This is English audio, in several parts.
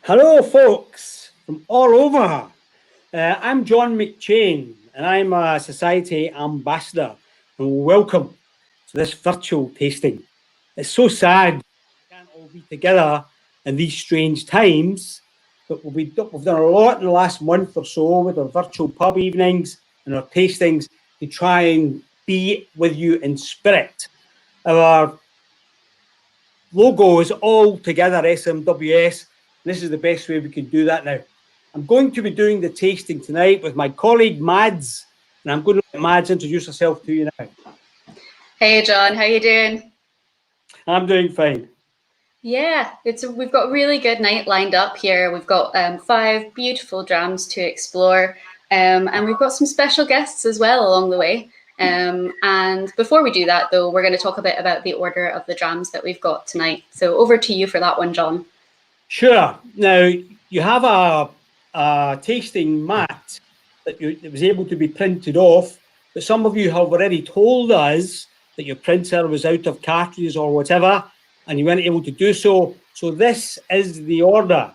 Hello, folks from all over. I'm John McCheyne, and I'm a Society Ambassador. And welcome to this virtual tasting. It's so sad we can't all be together in these strange times, but we've done a lot in the last month or so with our virtual pub evenings and our tastings to try and be with you in spirit. Our logo is all together SMWS. This is the best way we can do that now. I'm going to be doing the tasting tonight with my colleague Mads, and I'm going to let Mads introduce herself to you now. Hey John, how you doing? I'm doing fine. Yeah, we've got a really good night lined up here. We've got 5 beautiful drams to explore, and we've got some special guests as well along the way. And before we do that, though, we're going to talk a bit about the order of the drams that we've got tonight. So over to you for that one, John. Sure. Now, you have a tasting mat that was able to be printed off, but some of you have already told us that your printer was out of cartridges or whatever, and you weren't able to do so. So this is the order.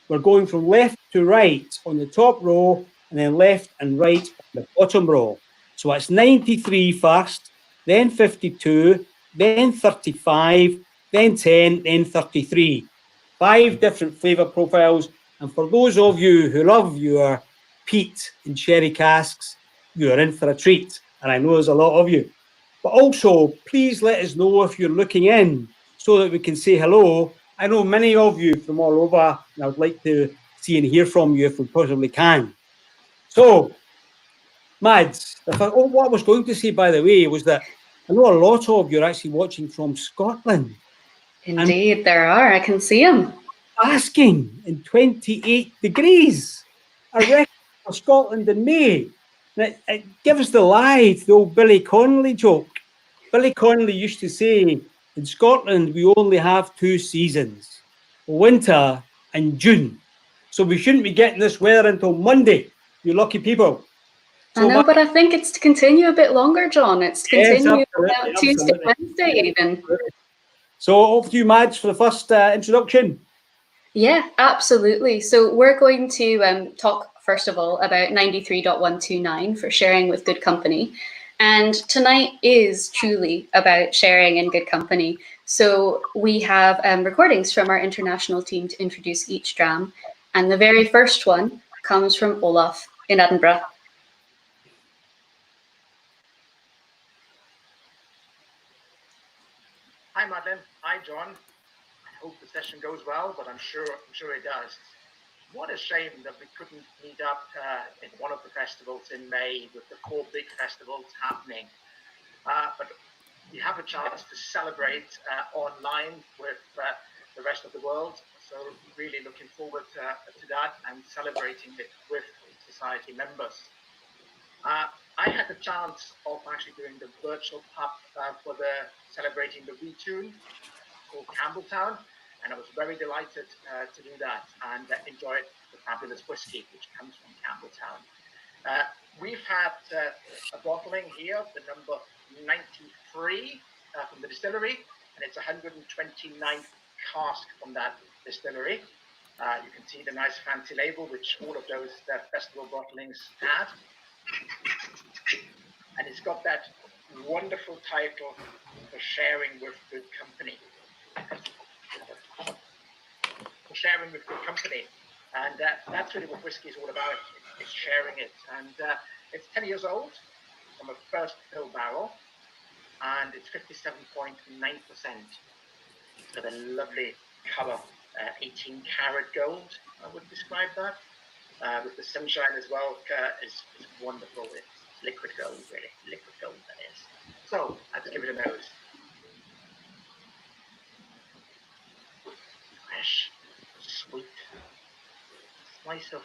We're going from left to right on the top row, and then left and right on the bottom row. So it's 93 first, then 52, then 35, then 10, then 33. 5 different flavour profiles. And for those of you who love your peat and sherry casks, you are in for a treat. And I know there's a lot of you. But also, please let us know if you're looking in so that we can say hello. I know many of you from all over, and I would like to see and hear from you if we possibly can. So, Mads, what I was going to say, by the way, was that I know a lot of you are actually watching from Scotland. Indeed, there are. I can see them. Basking in 28 degrees. A record for Scotland in May. It gives the lie to the old Billy Connolly joke. Billy Connolly used to say, in Scotland, we only have 2 seasons, winter and June. So we shouldn't be getting this weather until Monday, you lucky people. So I know, but I think it's to continue a bit longer, John. It's to continue Tuesday, Wednesday even. So over to you, Mads, for the first introduction. Yeah, absolutely. So we're going to talk, first of all, about 93.129 for sharing with good company. And tonight is truly about sharing in good company. So we have recordings from our international team to introduce each dram. And the very first one comes from Olaf in Edinburgh. Hi, Madeline. Hi, John. I hope the session goes well, but I'm sure it does. What a shame that we couldn't meet up in one of the festivals in May with the 4 big festivals happening. But we have a chance to celebrate online with the rest of the world. So really looking forward to that and celebrating it with society members. I had the chance of actually doing the virtual pub for the celebrating the retune called Campbeltown, and I was very delighted to do that and enjoy the fabulous whiskey which comes from Campbeltown. We've had a bottling here, the number 93 from the distillery, and it's 129th cask from that distillery. You can see the nice fancy label which all of those festival bottlings had. And it's got that wonderful title for sharing with good company. For sharing with good company. And that's really what whiskey is all about. It's sharing it. And it's 10 years old from a first fill barrel. And it's 57.9%. It's got a lovely color, 18 karat gold, I would describe that. With the sunshine as well, is wonderful. It's liquid gold, really. Liquid gold, that is. So, let's give it a nose. Fresh, sweet. Slice of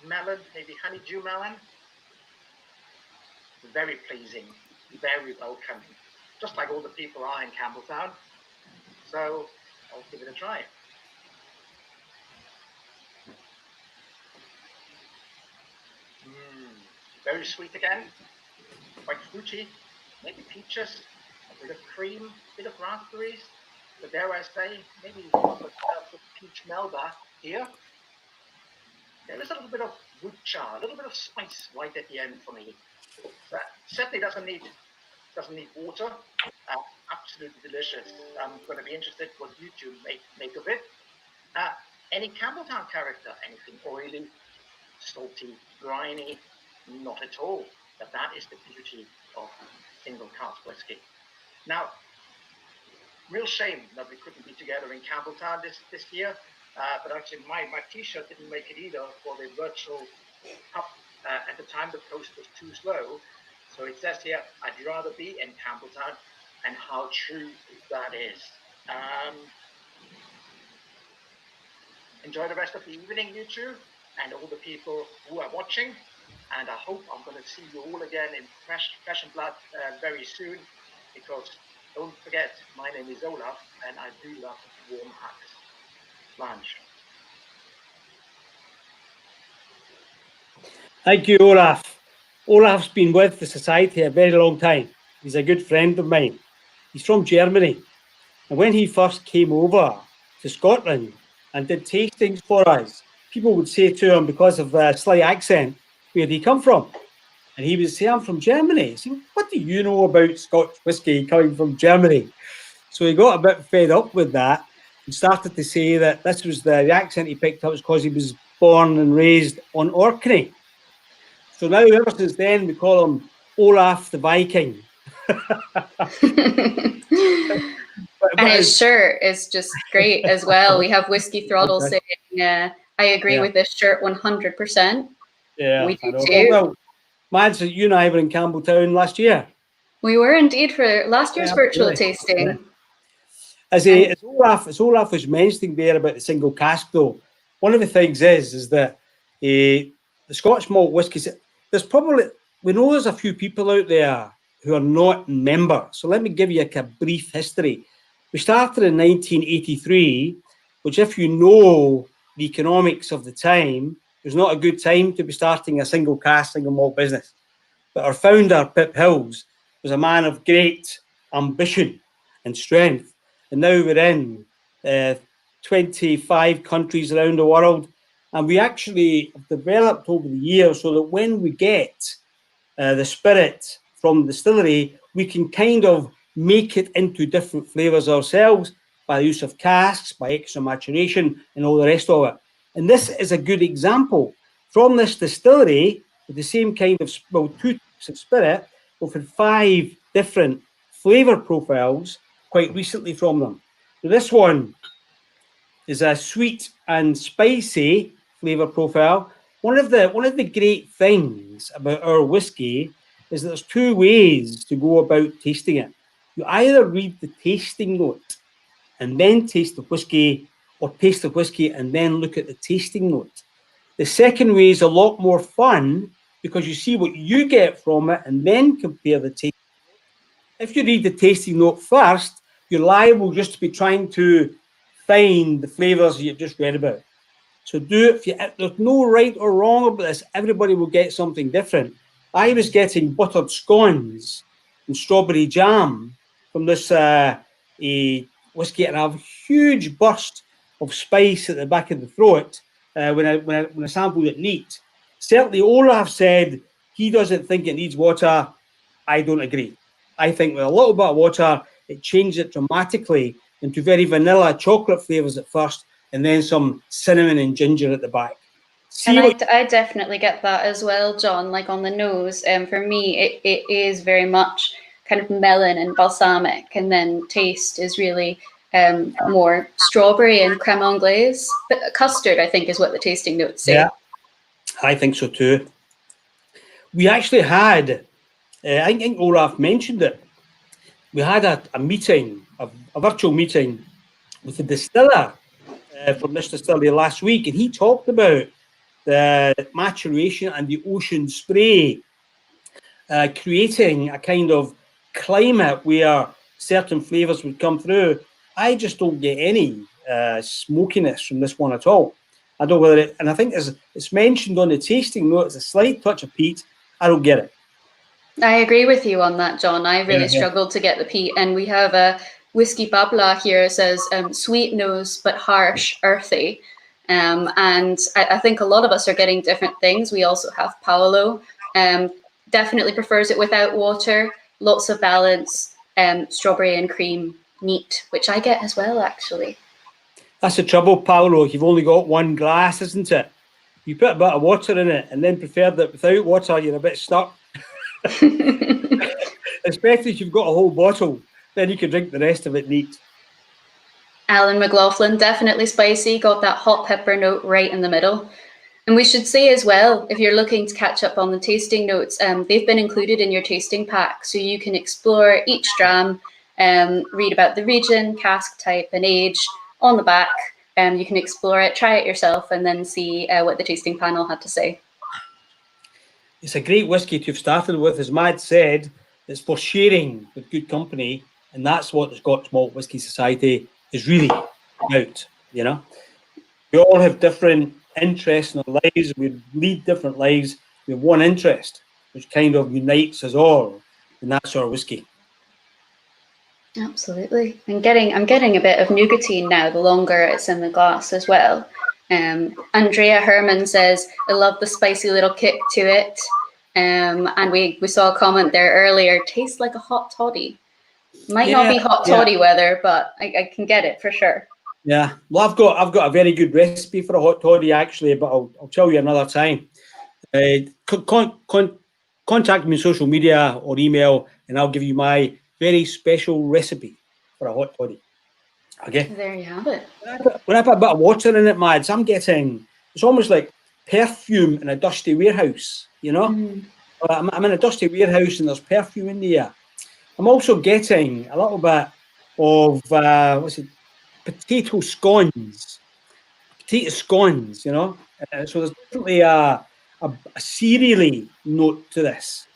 melon, maybe honeydew melon. Very pleasing, very welcome. Just like all the people are in Campbeltown. So, I'll give it a try. Very sweet again, quite fruity, maybe peaches, a bit of cream, a bit of raspberries, but dare I say, maybe peach melba here. There is a little bit of wood char, a little bit of spice right at the end for me. That certainly doesn't need water. Absolutely delicious. I'm going to be interested what you two make of it. Any Campbeltown character? Anything oily, salty, briny? Not at all. But that is the beauty of single cask whiskey. Now, real shame that we couldn't be together in Campbeltown this year. But actually, my T-shirt didn't make it either for the virtual cup. At the time, the post was too slow. So it says here, I'd rather be in Campbeltown, and how true that is. Enjoy the rest of the evening, you two, and all the people who are watching. And I hope I'm going to see you all again in Flesh and Blood very soon, because don't forget, my name is Olaf, and I do love warm hugs. Blanche. Thank you, Olaf. Olaf's been with the Society a very long time. He's a good friend of mine. He's from Germany. And when he first came over to Scotland and did tastings for us, people would say to him, because of the slight accent, where did he come from? And he would say, I'm from Germany. So, what do you know about Scotch whisky coming from Germany? So he got a bit fed up with that and started to say that this was the accent he picked up was because he was born and raised on Orkney. So now, ever since then, we call him Olaf the Viking. And his shirt is just great as well. We have Whiskey Throttle saying, I agree with this shirt 100%. Yeah, we do too. Well, Mads, you and I were in Campbeltown last year. We were indeed for last year's virtual tasting. Yeah. As Olaf was mentioning there about the single cask, though, one of the things is that the Scotch malt whiskies, we know there's a few people out there who are not members. So let me give you a brief history. We started in 1983, which, if you know the economics of the time, was not a good time to be starting a single cask, single malt business. But our founder, Pip Hills, was a man of great ambition and strength. And now we're in 25 countries around the world. And we actually have developed over the years so that when we get the spirit from the distillery, we can kind of make it into different flavours ourselves by the use of casks, by extra maturation, and all the rest of it. And this is a good example. From this distillery, with the same kind of, well, 2 types of spirit, we've had 5 different flavour profiles quite recently from them. So this one is a sweet and spicy flavour profile. One of the great things about our whiskey is that there's 2 ways to go about tasting it. You either read the tasting note and then taste the whiskey, or taste the whiskey and then look at the tasting note. The second way is a lot more fun because you see what you get from it and then compare the tasting note. If you read the tasting note first, you're liable just to be trying to find the flavours you just read about. So there's no right or wrong about this. Everybody will get something different. I was getting buttered scones and strawberry jam from this whiskey, and I have a huge burst of spice at the back of the throat when I sampled it neat. Certainly, Olaf said he doesn't think it needs water. I don't agree. I think with a little bit of water, it changes it dramatically into very vanilla chocolate flavours at first, and then some cinnamon and ginger at the back. I definitely get that as well, John, like on the nose. For me, it is very much kind of melon and balsamic, and then taste is really more strawberry and creme anglaise. But custard, I think, is what the tasting notes say. Yeah, I think so too. We actually had, I think Olaf mentioned it, we had a meeting, a virtual meeting with the distiller from this distillery last week, and he talked about the maturation and the ocean spray creating a kind of climate where certain flavours would come through. I just don't get any smokiness from this one at all. I don't know whether it, and I think it's mentioned on the tasting note, it's a slight touch of peat. I don't get it. I agree with you on that, John. I really struggled to get the peat, and we have Whiskey Babla here says sweet nose, but harsh, earthy. And I think a lot of us are getting different things. We also have Paolo, definitely prefers it without water, lots of balance, strawberry and cream, neat, which I get as well, actually. That's the trouble, Paolo. You've only got one glass, isn't it? You put a bit of water in it and then prefer that without water, you're a bit stuck. Especially if you've got a whole bottle, then you can drink the rest of it neat. Alan McLaughlin, definitely spicy, got that hot pepper note right in the middle. And we should say as well, if you're looking to catch up on the tasting notes, they've been included in your tasting pack. So you can explore each dram, read about the region, cask type and age on the back. You can explore it, try it yourself, and then see what the tasting panel had to say. It's a great whiskey to have started with. As Mad said, it's for sharing with good company. And that's what the Scotch Malt Whisky Society is really about, you know. We all have different interests in our lives. We lead different lives. We have one interest, which kind of unites us all, and that's our whiskey. Absolutely. I'm getting a bit of nougatine now, the longer it's in the glass as well. Andrea Herman says, I love the spicy little kick to it. And we saw a comment there earlier, tastes like a hot toddy. Might not be hot toddy weather, but I can get it for sure. Yeah, well, I've got a very good recipe for a hot toddy actually, but I'll tell you another time. Contact me on social media or email, and I'll give you my very special recipe for a hot toddy. Okay. There you have it. When I put a bit of water in it, Mads, I'm getting, it's almost like perfume in a dusty warehouse, you know? I'm in a dusty warehouse and there's perfume in the air. I'm also getting a little bit of, potato scones. Potato scones, you know? So there's definitely a cereally note to this.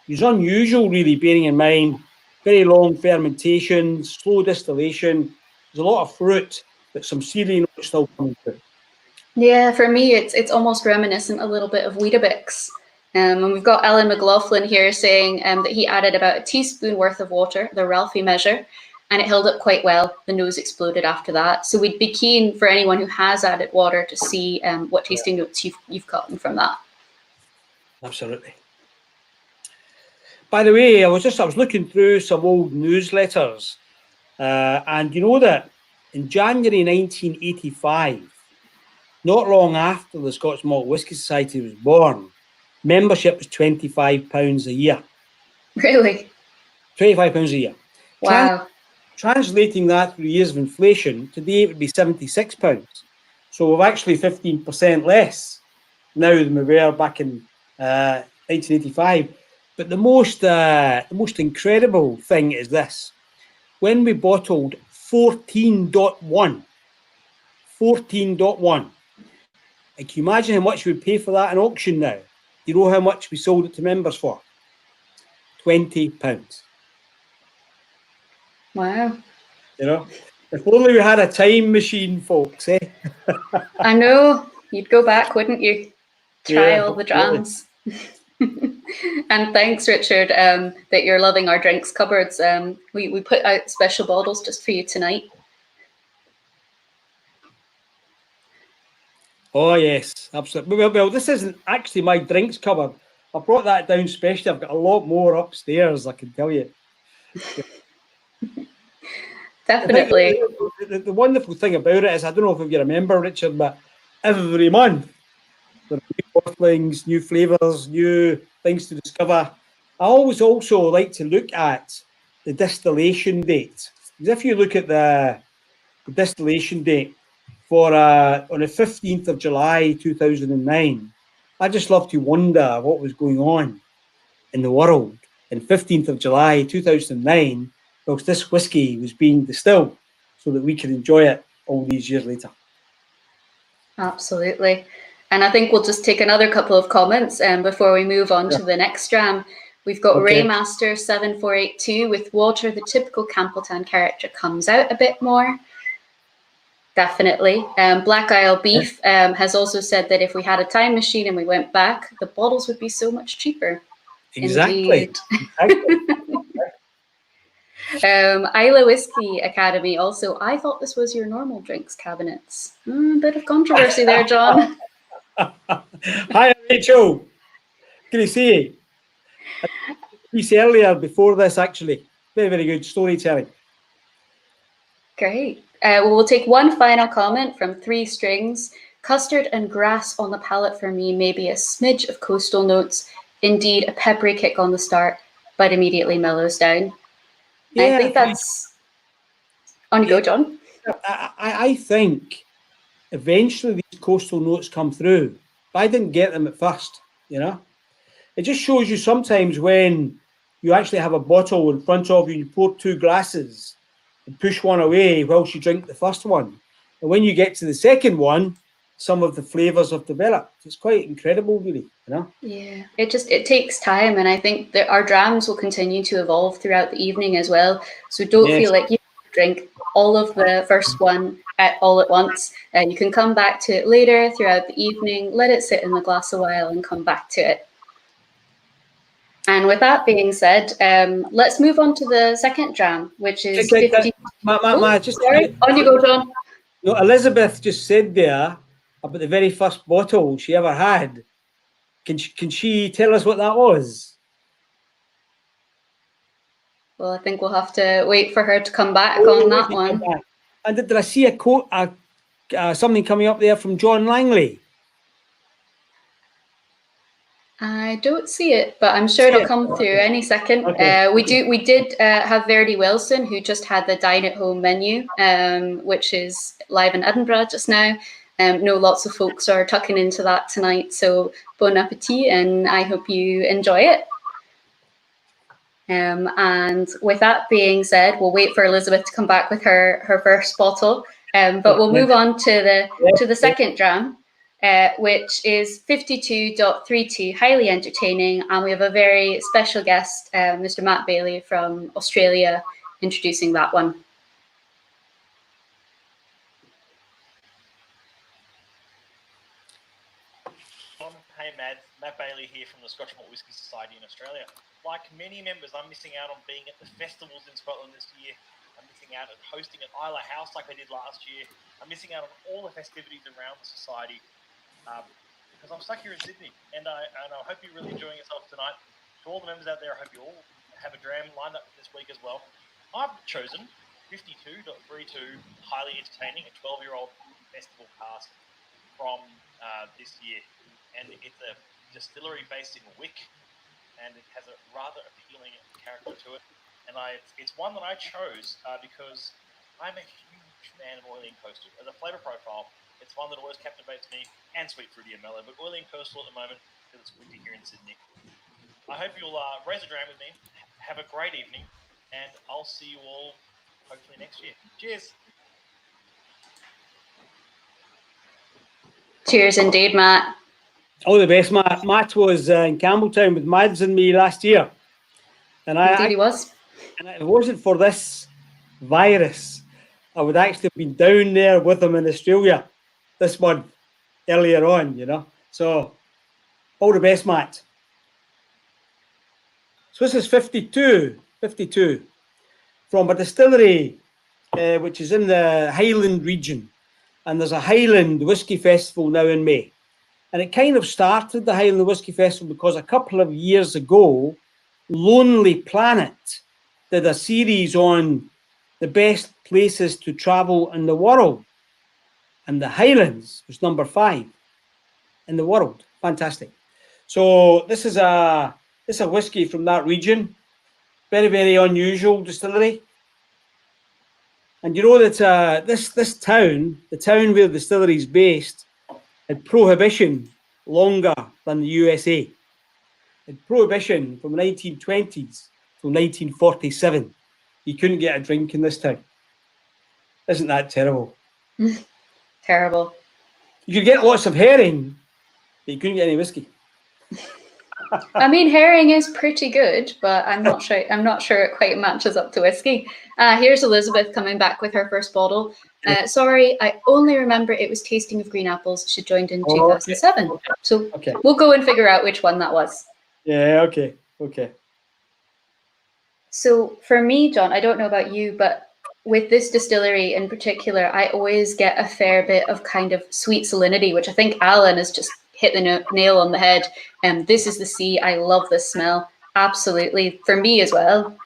It's unusual, really, bearing in mind very long fermentation, slow distillation. There's a lot of fruit, but some cereally notes still coming through. Yeah, for me, it's almost reminiscent a little bit of Weetabix. And we've got Alan McLaughlin here saying that he added about a teaspoon worth of water, the Ralphie measure, and it held up quite well. The nose exploded after that. So we'd be keen for anyone who has added water to see what tasting notes you've gotten from that. Absolutely. By the way, I was looking through some old newsletters, and you know that in January 1985, not long after the Scotch Malt Whisky Society was born, membership was £25 a year. Really? £25 a year. Wow. Translating that through years of inflation, today it would be £76. So we're actually 15% less now than we were back in 1985. But the most incredible thing is this. When we bottled 14.1, and can you imagine how much we'd pay for that in auction now? You know how much we sold it to members for? £20. Wow. You know, if only we had a time machine, folks, eh? I know. You'd go back, wouldn't you? Try all the drams. And thanks, Richard, that you're loving our drinks cupboards. We put out special bottles just for you tonight. Oh, yes, absolutely. Well, this isn't actually my drinks cupboard. I brought that down specially. I've got a lot more upstairs, I can tell you. Definitely. The wonderful thing about it is, I don't know if you remember, Richard, but every month there are new bottlings, new flavours, new things to discover. I always also like to look at the distillation date. Because if you look at the distillation date for on the 15th of July 2009, I just love to wonder what was going on in the world in 15th of July 2009, whilst this whiskey was being distilled so that we can enjoy it all these years later. Absolutely. And I think we'll just take another couple of comments before we move on to the next dram. We've got Raymaster 7482 with water. The typical Campbeltown character comes out a bit more. Definitely. Black Isle Beef has also said that if we had a time machine and we went back, the bottles would be so much cheaper. Exactly. Islay Whiskey Academy also, I thought this was your normal drinks cabinets. Bit of controversy there, John. Hi, Rachel. Good to see you. Piece earlier before this, actually. Very, very good storytelling. Great. Well, we'll take one final comment from Three Strings. Custard and grass on the palate for me, maybe a smidge of coastal notes. Indeed, a peppery kick on the start, but immediately mellows down. Yeah, I think that's... On you go, John. I think eventually these coastal notes come through, but I didn't get them at first, you know? It just shows you sometimes when you actually have a bottle in front of you, you pour two glasses and push one away whilst you drink the first one. And when you get to the second one, some of the flavours have developed. It's quite incredible, really, you know? Yeah, it takes time, and I think that our drams will continue to evolve throughout the evening as well. So don't feel like you drink all of the first one all at once. You can come back to it later throughout the evening, let it sit in the glass a while and come back to it. And with that being said, let's move on to the second dram, which is 50... Sorry, on you go, John. No, Elizabeth just said there about the very first bottle she ever had. Can she tell us what that was? Well, I think we'll have to wait for her to come back on that one. And did I see a quote, something coming up there from John Langley? I don't see it, but I'm sure it'll come through any second. Okay. We did have Verdi Wilson, who just had the dine at home menu, which is live in Edinburgh just now. Know lots of folks are tucking into that tonight, so bon appetit, and I hope you enjoy it. And with that being said, we'll wait for Elizabeth to come back with her first bottle, but we'll move on to the second dram. Which is 52.32, highly entertaining. And we have a very special guest, Mr. Matt Bailey from Australia, introducing that one. Hey, Matt Bailey here from the Scotch Malt Whisky Society in Australia. Like many members, I'm missing out on being at the festivals in Scotland this year. I'm missing out on hosting an Islay House like I did last year. I'm missing out on all the festivities around the society. Because I'm stuck here in Sydney, and I hope you're really enjoying yourself tonight. To all the members out there, I hope you all have a dram lined up this week as well. I've chosen 52.32, highly entertaining, a 12-year-old festival cask from this year, and it's a distillery based in Wick, and it has a rather appealing character to it. And it's one that I chose because I'm a huge fan of Oily and Coastal as a flavour profile. It's one that always captivates me, and sweet, fruity, and mellow, but oily and coastal at the moment because it's winter here in Sydney. I hope you'll raise a dram with me, have a great evening, and I'll see you all hopefully next year. Cheers. Cheers indeed, Matt. All the best, Matt. Matt was in Campbeltown with Mads and me last year. And Indeed he was. And if it wasn't for this virus, I would actually have been down there with him in Australia this month, earlier on, you know. So, all the best, Matt. So this is 52 from a distillery which is in the Highland region. And there's a Highland Whisky Festival now in May. And it kind of started the Highland Whisky Festival because a couple of years ago, Lonely Planet did a series on the best places to travel in the world. And the Highlands was number 5 in the world. Fantastic. So this is a whiskey from that region. Very, very unusual distillery. And you know that this town, the town where the distillery is based, had prohibition longer than the USA. Had prohibition from the 1920s till 1947. You couldn't get a drink in this town. Isn't that terrible? Terrible. You could get lots of herring, but you couldn't get any whiskey. I mean, herring is pretty good, but I'm not sure it quite matches up to whiskey. Here's Elizabeth coming back with her first bottle. Sorry, I only remember it was Tasting of Green Apples. She joined in 2007. Okay. So we'll go and figure out which one that was. Yeah, okay. So for me, John, I don't know about you, but with this distillery in particular, I always get a fair bit of kind of sweet salinity, which I think Alan has just hit the nail on the head. And this is the sea. I love this smell. Absolutely. For me as well.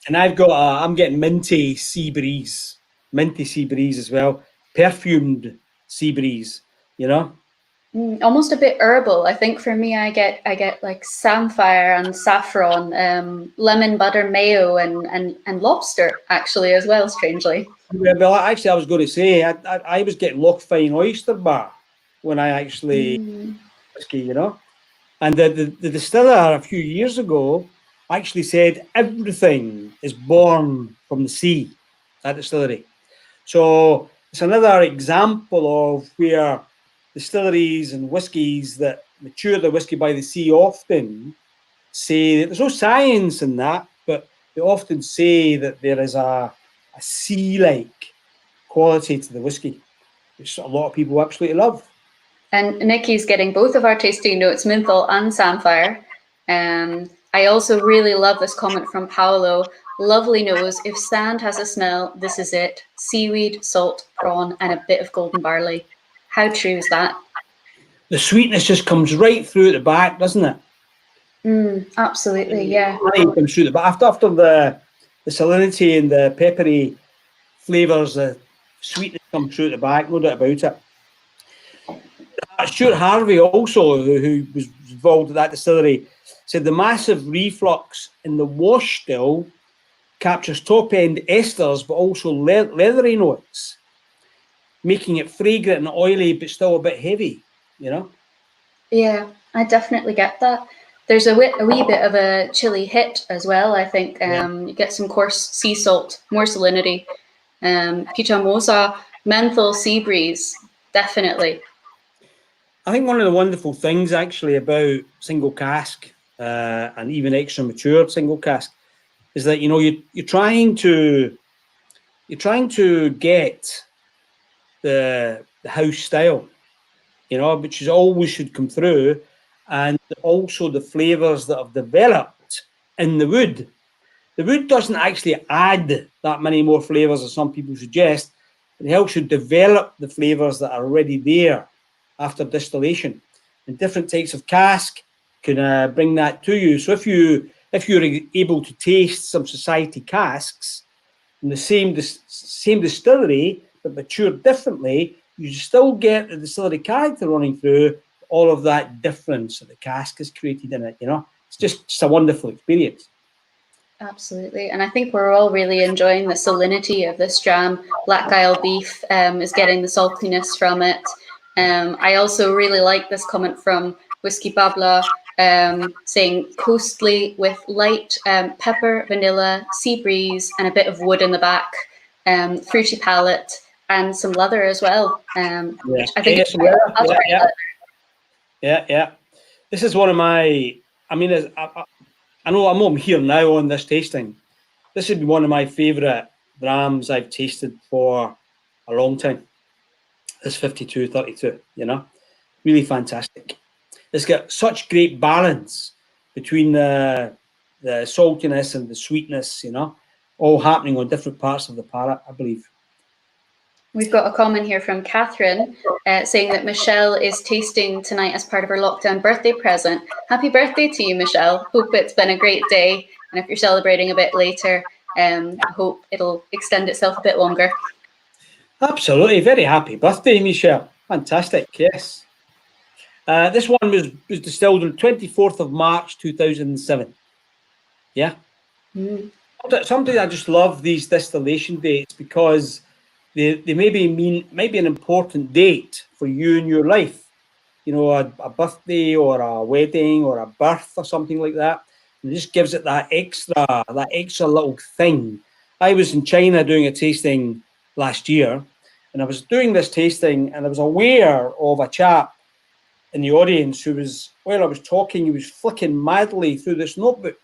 And I'm getting minty sea breeze as well. Perfumed sea breeze, you know? Almost a bit herbal. I think for me, I get like samphire and saffron, lemon butter mayo, and lobster actually as well. Strangely. Well, actually, I was going to say I was getting Lochfine oyster bar when I actually whiskey, you know. And the distiller a few years ago actually said everything is born from the sea at distillery. So it's another example of where distilleries and whiskies that mature the whiskey by the sea often say that there's no science in that, but they often say that there is a sea-like quality to the whiskey, which a lot of people absolutely love. And Nikki's getting both of our tasting notes, menthol and samphire. I also really love this comment from Paolo. Lovely nose. If sand has a smell, this is it. Seaweed, salt, prawn, and a bit of golden barley. How true is that? The sweetness just comes right through at the back, doesn't it? Absolutely, yeah. It comes through the back. After the salinity and the peppery flavours, the sweetness comes through at the back, no doubt about it. Stuart Harvey also, who was involved at that distillery, said the massive reflux in the wash still captures top-end esters, but also leathery notes, making it fragrant and oily, but still a bit heavy, you know? Yeah, I definitely get that. There's a wee bit of a chili hit as well, I think. You get some coarse sea salt, more salinity. Pichamosa, menthol, sea breeze, definitely. I think one of the wonderful things actually about single cask and even extra matured single cask is that, you know, you're trying to get the house style, you know, which is always should come through, and also the flavours that have developed in the wood. The wood doesn't actually add that many more flavours as some people suggest. It helps you develop the flavours that are already there after distillation. And different types of cask can bring that to you. So if you're able to taste some society casks in the same distillery but matured differently, you still get the distillery character running through all of that difference that the cask has created in it. You know, it's just a wonderful experience. Absolutely. And I think we're all really enjoying the salinity of this dram. Black Isle beef is getting the saltiness from it. I also really like this comment from Whiskey Babla saying coastly with light pepper, vanilla, sea breeze, and a bit of wood in the back, fruity palate, and some leather as well. Which I think yeah. This is one of my, I mean, I know I'm here now on this tasting. This would be one of my favourite drams I've tasted for a long time. This 5232, you know, really fantastic. It's got such great balance between the saltiness and the sweetness, you know, all happening on different parts of the palate, I believe. We've got a comment here from Catherine saying that Michelle is tasting tonight as part of her lockdown birthday present. Happy birthday to you, Michelle. Hope it's been a great day. And if you're celebrating a bit later, I hope it'll extend itself a bit longer. Absolutely. Very happy birthday, Michelle. Fantastic. Yes. This one was distilled on 24th of March, 2007. Yeah. Something I just love these distillation dates because they maybe be an important date for you in your life. You know, a birthday or a wedding or a birth or something like that. And it just gives it that extra little thing. I was in China doing a tasting last year, and I was doing this tasting, and I was aware of a chap in the audience who was, while I was talking, he was flicking madly through this notebook.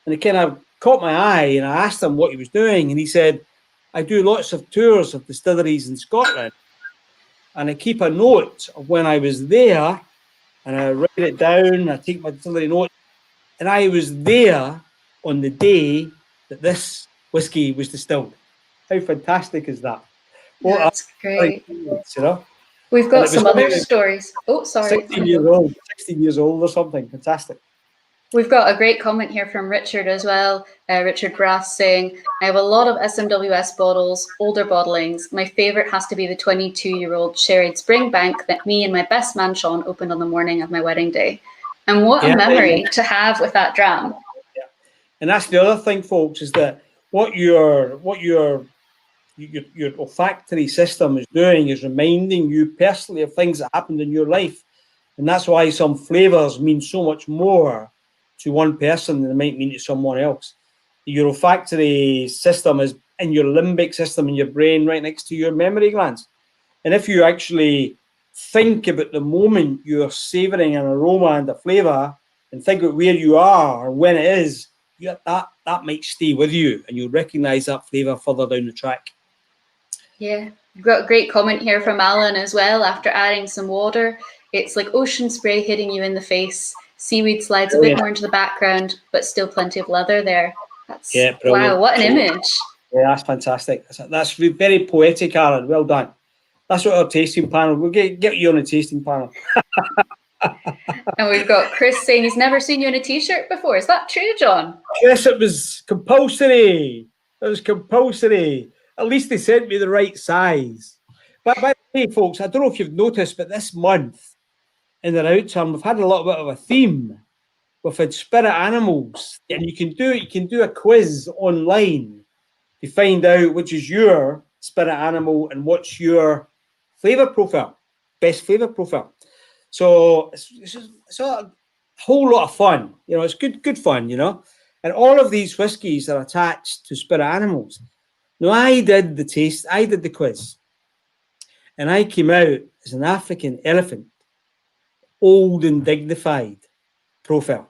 And it kind of caught my eye, and I asked him what he was doing, and he said, I do lots of tours of distilleries in Scotland, and I keep a note of when I was there, and I write it down, I take my distillery note, and I was there on the day that this whiskey was distilled. How fantastic is that? What That's great. you know? We've And got it was some other only stories. Oh, sorry. 16 years old, 16 years old or something. Fantastic. We've got a great comment here from Richard as well. Richard Brass saying, I have a lot of SMWS bottles, older bottlings. My favourite has to be the 22-year-old Sherried Springbank that me and my best man Sean opened on the morning of my wedding day. And what a memory to have with that dram. Yeah. And that's the other thing, folks, is that what your olfactory system is doing is reminding you personally of things that happened in your life. And that's why some flavours mean so much more to one person than it might mean to someone else. Your olfactory system is in your limbic system in your brain right next to your memory glands. And if you actually think about the moment you're savouring an aroma and a flavour and think about where you are and when it is, that might stay with you and you'll recognise that flavour further down the track. Yeah, got a great comment here from Alan as well. After adding some water, it's like ocean spray hitting you in the face. Seaweed slides a bit more into the background, but still plenty of leather there. That's wow, what an image. Yeah, that's fantastic. That's very poetic, Aaron. Well done. That's what our tasting panel. We'll get you on a tasting panel. And we've got Chris saying he's never seen you in a t-shirt before. Is that true, John? Yes, it was compulsory. It was compulsory. At least they sent me the right size. But by the way, folks, I don't know if you've noticed, but this month in the outturn, we've had a little bit of a theme. We've had spirit animals, and you can do a quiz online to find out which is your spirit animal and what's your flavour profile, best flavour profile. So it's a whole lot of fun. You know, it's good fun, you know. And all of these whiskies are attached to spirit animals. Now, I did the quiz, and I came out as an African elephant, old and dignified profile.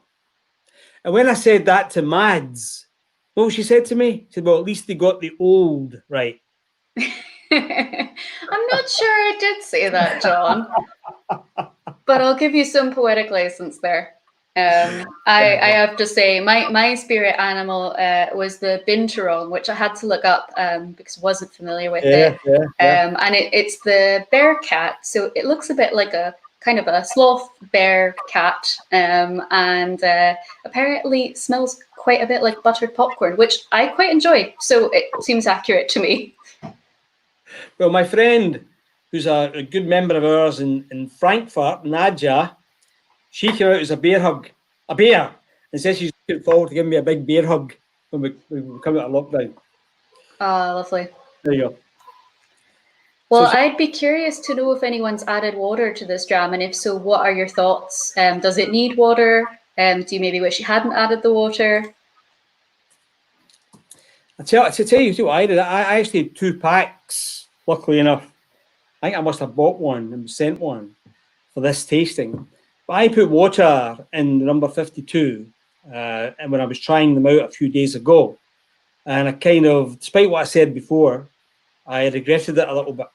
And when I said that to Mads, what she said to me? She said, well, at least they got the old right. I'm not sure I did say that, John. But I'll give you some poetic license there. I have to say, my spirit animal was the binturong, which I had to look up because I wasn't familiar with it. And it's the bear cat. So it looks a bit like a kind of a sloth bear cat. And apparently smells quite a bit like buttered popcorn, which I quite enjoy. So it seems accurate to me. Well, my friend, who's a good member of ours in Frankfurt, Nadja, she came out as a bear, and says she's looking forward to giving me a big bear hug when we come out of lockdown. Oh, lovely. There you go. Well, I'd be curious to know if anyone's added water to this dram, and if so, what are your thoughts? Does it need water? Do you maybe wish you hadn't added the water? To tell you what I did, I actually had 2 packs, luckily enough. I think I must have bought one and sent one for this tasting. But I put water in the number 52 and when I was trying them out a few days ago. And I kind of, despite what I said before, I regretted it a little bit.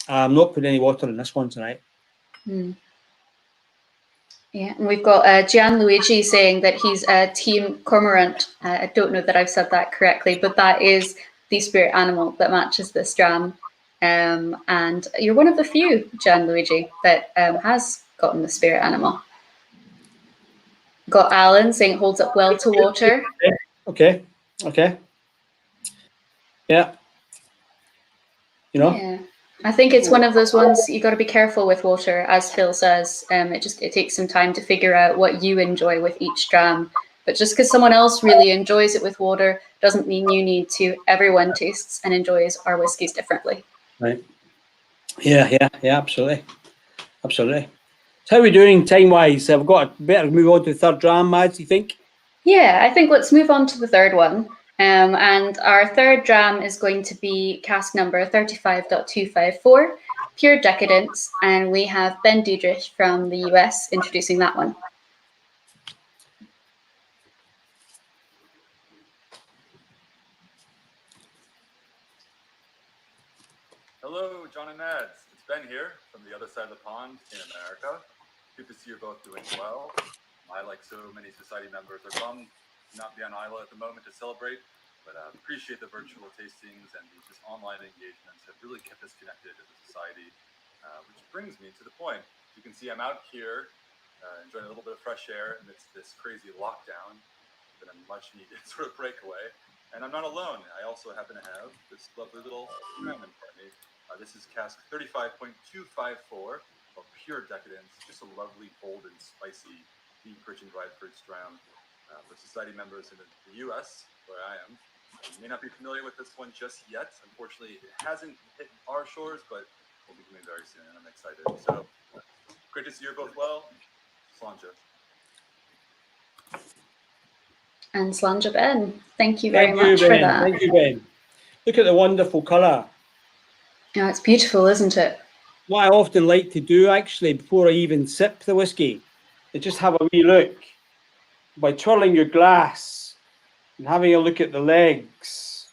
I'm not putting any water in this one tonight. Yeah, and we've got Gianluigi saying that he's Team Cormorant. I don't know that I've said that correctly, but that is the spirit animal that matches this dram. And you're one of the few, Gianluigi, that has gotten the spirit animal. Got Alan saying it holds up well to water. Okay. Yeah. You know? Yeah. I think it's one of those ones you got to be careful with water, as Phil says. It takes some time to figure out what you enjoy with each dram. But just because someone else really enjoys it with water doesn't mean you need to. Everyone tastes and enjoys our whiskies differently. Right. Yeah, absolutely. So how are we doing time-wise? We've got to better move on to the third dram, Mads, do you think? Yeah, I think let's move on to the third one. And our third dram is going to be cask number 35.254, Pure Decadence, and we have Ben Diedrich from the US introducing that one. Hello, John and Mads. It's Ben here from the other side of the pond in America. Good to see you're both doing well. I, like so many society members, are bummed to not be on Islay at the moment to celebrate But appreciate the virtual tastings, and these just online engagements have really kept us connected as a society, which brings me to the point. You can see I'm out here enjoying a little bit of fresh air amidst this crazy lockdown, been a much needed sort of breakaway. And I'm not alone. I also happen to have this lovely little dram in front of me. This is cask 35.254 of pure decadence, just a lovely, bold and spicy deep rich and dried fruits dram for society members in the US, where I am. You may not be familiar with this one just yet. Unfortunately, it hasn't hit our shores, but will be coming very soon, and I'm excited. So great to see you're both well. Slanja. And Slanja Ben, thank you very Thank much you, for Ben. that. Thank you, Ben. Look at the wonderful colour. Yeah, it's beautiful, isn't it? What I often like to do, actually, before I even sip the whiskey, is just have a wee look by twirling your glass and having a look at the legs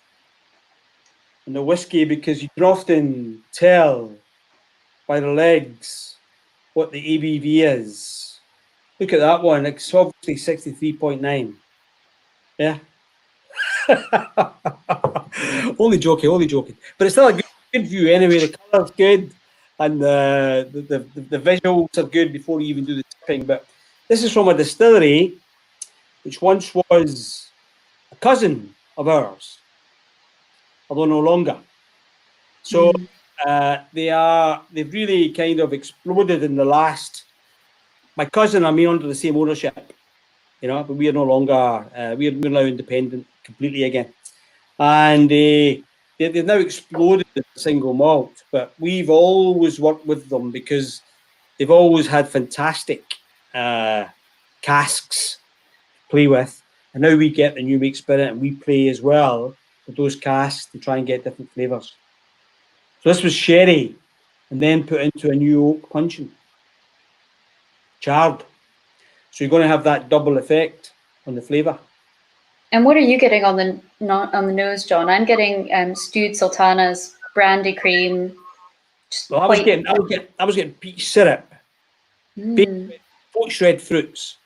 and the whiskey, because you can often tell by the legs what the ABV is. Look at that one. It's obviously 63.9. Yeah. Only joking. But it's still a good view anyway. The colour's good, and the visuals are good before you even do the tipping. But this is from a distillery which once was a cousin of ours, although no longer. So they've really kind of exploded in the last. My cousin and me under the same ownership, but we are no longer. We're now independent completely again, and they've now exploded as a single malt. But we've always worked with them because they've always had fantastic casks to play with, and now we get the new make spirit and we play as well with those casks to try and get different flavours. So this was sherry, and then put into a new oak puncheon, charred. So you're going to have that double effect on the flavour. And what are you getting on the nose, John? I'm getting stewed sultanas, brandy cream. Well, I was getting peach syrup, poached red fruits,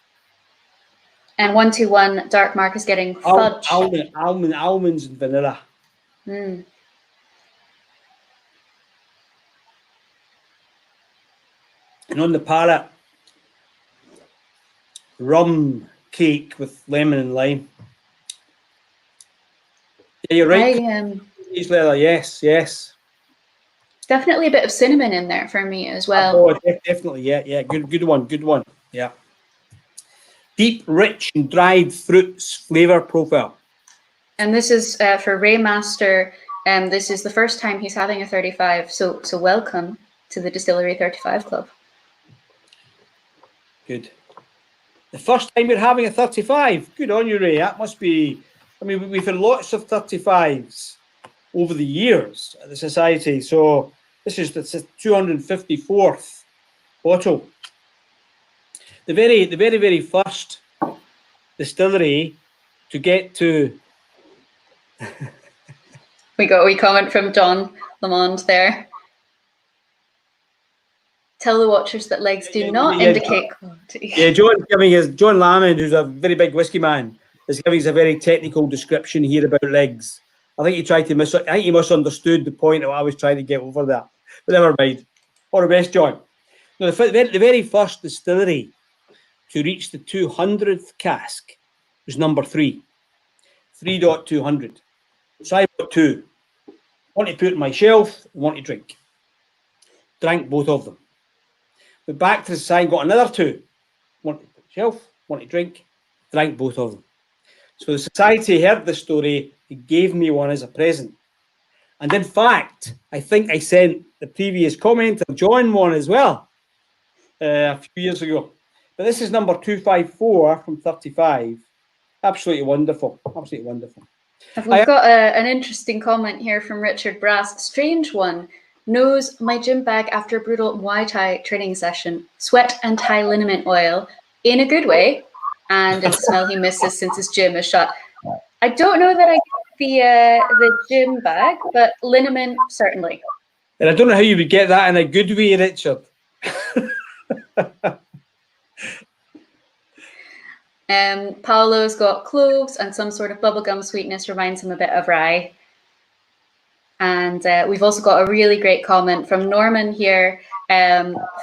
and 121 Dark Mark is getting fudge, almonds, and vanilla. And on the palate, rum cake with lemon and lime. Yeah, you're right. Peach leather, yes. Definitely a bit of cinnamon in there for me as well. Oh, definitely, yeah. Good one. Yeah. Deep, rich, and dried fruits flavour profile. And this is for Raymaster. This is the first time he's having a 35. So welcome to the Distillery 35 Club. Good. The first time you're having a 35. Good on you, Ray. That must be. I mean, we've had lots of 35s over the years at the Society. So this is the 254th bottle. The very first distillery to get to. We got a wee comment from John Lamond there. Tell the watchers that legs do not indicate quality. Yeah, John Lamond, who's a very big whiskey man, is giving us a very technical description here about legs. I think he misunderstood the point of what I was trying to get over there. But never mind. All the best, John. Now, the very first distillery to reach the 200th cask was number 3. 3.200. So I bought 2. One to put on my shelf, one to drink. Drank both of them. Went back to the side, got another 2. One to put on the shelf, one to drink. Drank both of them. So the Society heard the story, and gave me one as a present. And in fact, I think I sent the previous commenter, John, one as well, a few years ago. But this is number 254 from 35. Absolutely wonderful. We've got an interesting comment here from Richard Brass. Strange one. Knows my gym bag after a brutal Muay Thai training session. Sweat and Thai liniment oil in a good way. And it's a smell he misses since his gym is shut. I don't know that I get the gym bag, but liniment certainly. And I don't know how you would get that in a good way, Richard. Paolo's got cloves and some sort of bubblegum sweetness, reminds him a bit of rye. And we've also got a really great comment from Norman here.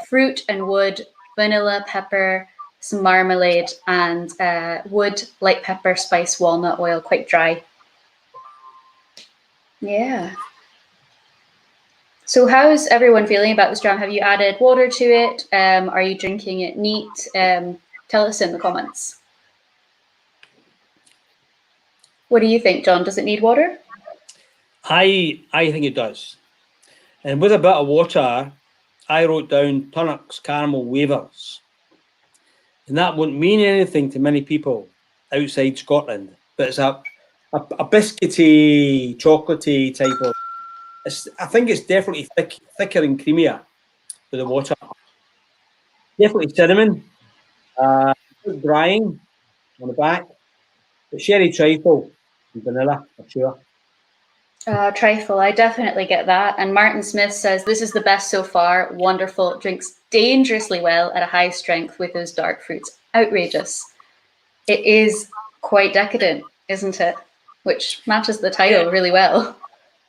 Fruit and wood, vanilla, pepper, some marmalade, and wood, light pepper, spice, walnut oil, quite dry. Yeah. So how's everyone feeling about this dram? Have you added water to it? Are you drinking it neat? Tell us in the comments. What do you think, John? Does it need water? I think it does. And with a bit of water, I wrote down Tunnock's caramel wafers. And that wouldn't mean anything to many people outside Scotland. But it's a biscuity, chocolatey type of. I think it's definitely thicker and creamier with the water. Definitely cinnamon, drying on the back, but sherry trifle and vanilla for sure. Trifle, I definitely get that. And Martin Smith says, this is the best so far. Wonderful. Drinks dangerously well at a high strength with those dark fruits. Outrageous. It is quite decadent, isn't it? Which matches the title really well.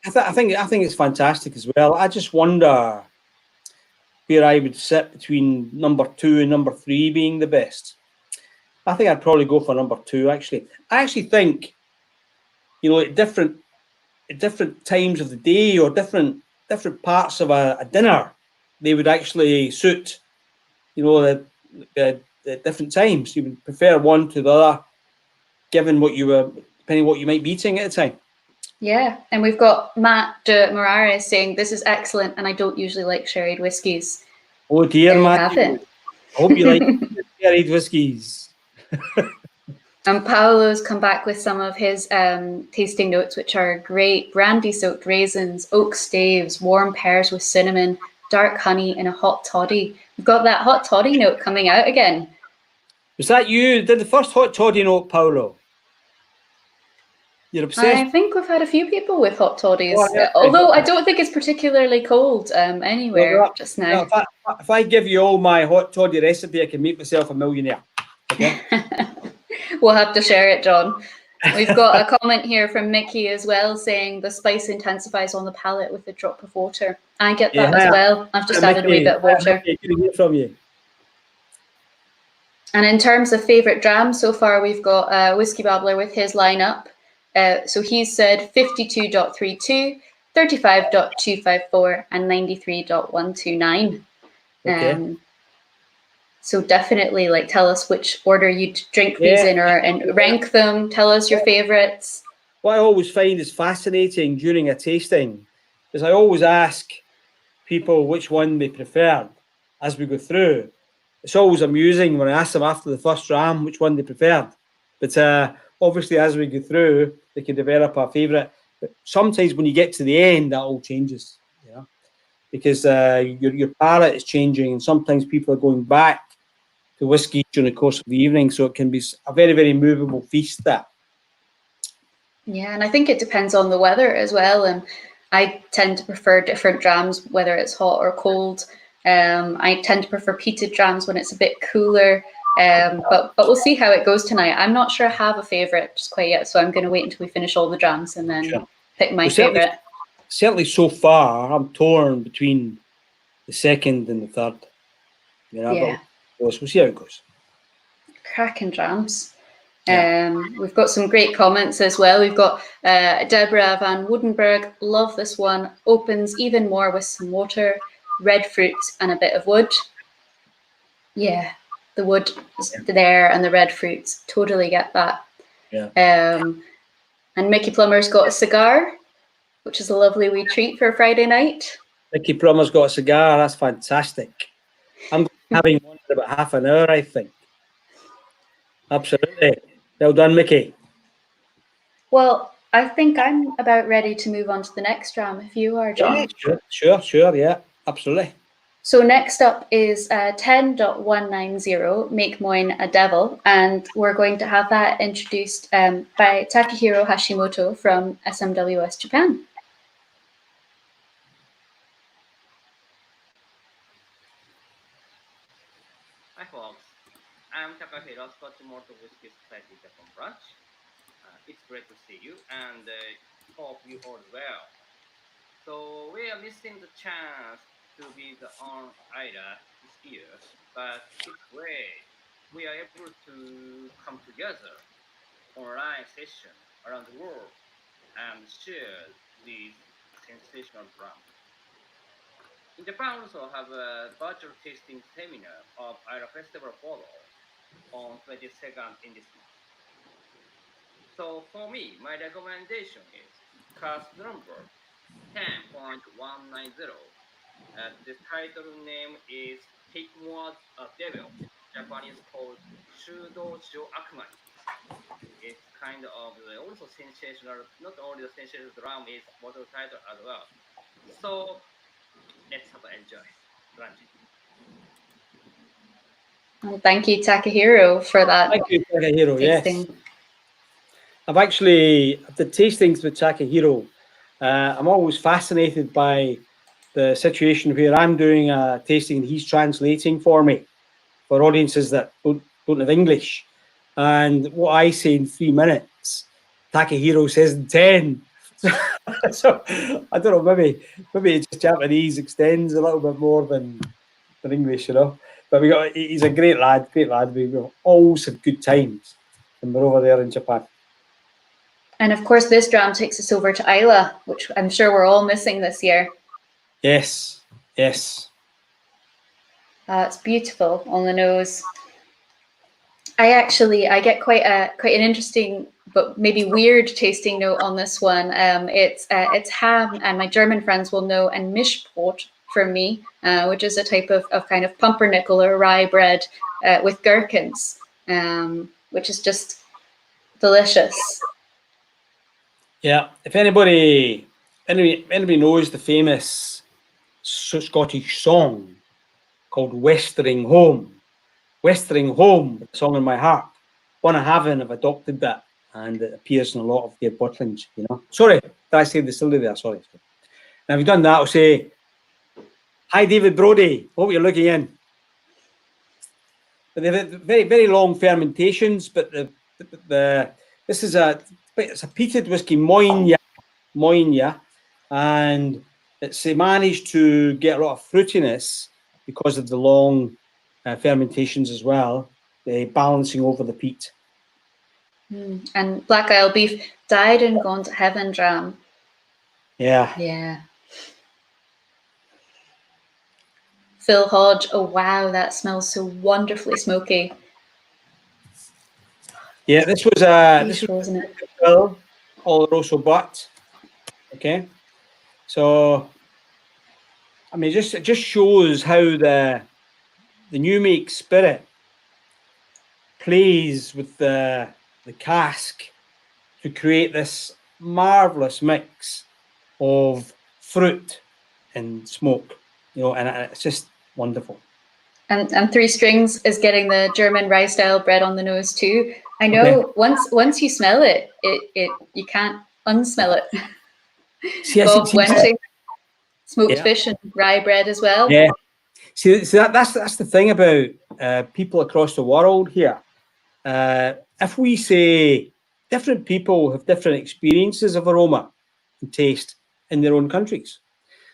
I think it's fantastic as well. I just wonder where I would sit between number 2 and number 3 being the best. I think I'd probably go for number 2, actually. I actually think, at different times of the day or different parts of a dinner, they would actually suit, the different times. You would prefer one to the other, given depending what you might be eating at the time. Yeah, and we've got Matt de Morales saying, this is excellent, and I don't usually like sherried whiskies. Oh dear, there Matt. I hope you like sherried whiskies. And Paolo's come back with some of his tasting notes, which are great. Brandy-soaked raisins, oak staves, warm pears with cinnamon, dark honey, and a hot toddy. We've got that hot toddy note coming out again. Was that you? Did the first hot toddy note, Paolo? You're obsessed. I think we've had a few people with hot toddies, yeah. although I don't think it's particularly cold anywhere just now. If I give you all my hot toddy recipe, I can make myself a millionaire. Okay? We'll have to share it, John. We've got a comment here from Mickey as well saying the spice intensifies on the palate with a drop of water. I get that as well. I've just added a wee bit of water. Mickey, good to hear from you. And in terms of favourite drams, so far we've got Whiskey Babbler with his lineup. So he's said 52.32, 35.254 and 93.129. Okay. So definitely tell us which order you drink these in and rank them. Tell us your favourites. What I always find is fascinating during a tasting is I always ask people which one they preferred as we go through. It's always amusing when I ask them after the first dram which one they preferred. But obviously as we go through, they can develop a favourite. But sometimes when you get to the end, that all changes, because your palate is changing, and sometimes people are going back to whiskey during the course of the evening, so it can be a very, very movable feast. That. Yeah, and I think it depends on the weather as well. And I tend to prefer different drams, whether it's hot or cold. I tend to prefer peated drams when it's a bit cooler. But we'll see how it goes tonight. I'm not sure I have a favourite just quite yet, so I'm going to wait until we finish all the drams and then pick my favourite. Certainly so far, I'm torn between the second and the third. But we'll see how it goes. Cracking drams. We've got some great comments as well. We've got Deborah Van Woudenberg. Love this one. Opens even more with some water, red fruit and a bit of wood. Yeah, the wood is there and the red fruits. Totally get that. Yeah. And Mickey Plummer's got a cigar, which is a lovely wee treat for a Friday night. Mickey Plummer's got a cigar. That's fantastic. I'm having one in about half an hour, I think. Absolutely. Well done, Mickey. Well, I think I'm about ready to move on to the next dram, if you are, John. Yeah, sure, yeah, absolutely. So next up is 10.190, Make Moyne a Devil, and we're going to have that introduced by Takahiro Hashimoto from SMWS Japan. Hi folks, I'm Takahiro, Scotch Malt Whiskey Society Japan branch. It's great to see you, and hope you all well. So we are missing the chance to be the on Ida this year, but it's great. We are able to come together online session around the world and share these sensational brands. In Japan, also have a virtual tasting seminar of Ira Festival Photo on 22nd in this month. So for me, my recommendation is Cask number 10.190. The title name is Take More of Devil. Japanese called Shudo Shio Akumai. It's kind of also sensational, not only the sensational drum is bottle title as well. So let's have an enjoy. Grunge. Well, thank you, Takahiro, for that Thank you, Takahiro. Yes. tasting. I've actually the tastings with Takahiro. I'm always fascinated by the situation where I'm doing a tasting and he's translating for me for audiences that don't have English. And what I say in 3 minutes, Takahiro says in 10. So I don't know, maybe it's just Japanese extends a little bit more than English, you know. But he's a great lad. We always have good times when we're over there in Japan. And of course, this dram takes us over to Islay, which I'm sure we're all missing this year. Yes. It's beautiful on the nose. I get quite an interesting but maybe weird tasting note on this one. It's ham, and my German friends will know, and Mischbrot for me, which is a type of kind of pumpernickel or rye bread with gherkins, which is just delicious. Yeah, if anybody knows the famous Scottish song called Westering Home, the song in my heart, one I haven't, I've adopted that, and it appears in a lot of their bottlings, you know. Sorry, did I say distillery there? Sorry. Now, if you've done that, I'll say, hi, David Brody, hope you're looking in. But they've very, very long fermentations, but this is it's a peated whiskey, Moynia, and it's managed to get a lot of fruitiness because of the long fermentations as well, balancing over the peat. And Black Isle beef, died and gone to heaven dram. Yeah. Phil Hodge, oh wow, that smells so wonderfully smoky. Yeah, this was isn't it? Oloroso Butt. Okay, so I mean, it just shows how the new make spirit plays with the cask to create this marvelous mix of fruit and smoke, you know, and it's just wonderful. And Three Strings is getting the German rye style bread on the nose too. I know once you smell it, you can't unsmell it. Bob Wenting, smoked fish and rye bread as well. Yeah. See that's the thing about people across the world here. If we say different people have different experiences of aroma and taste in their own countries.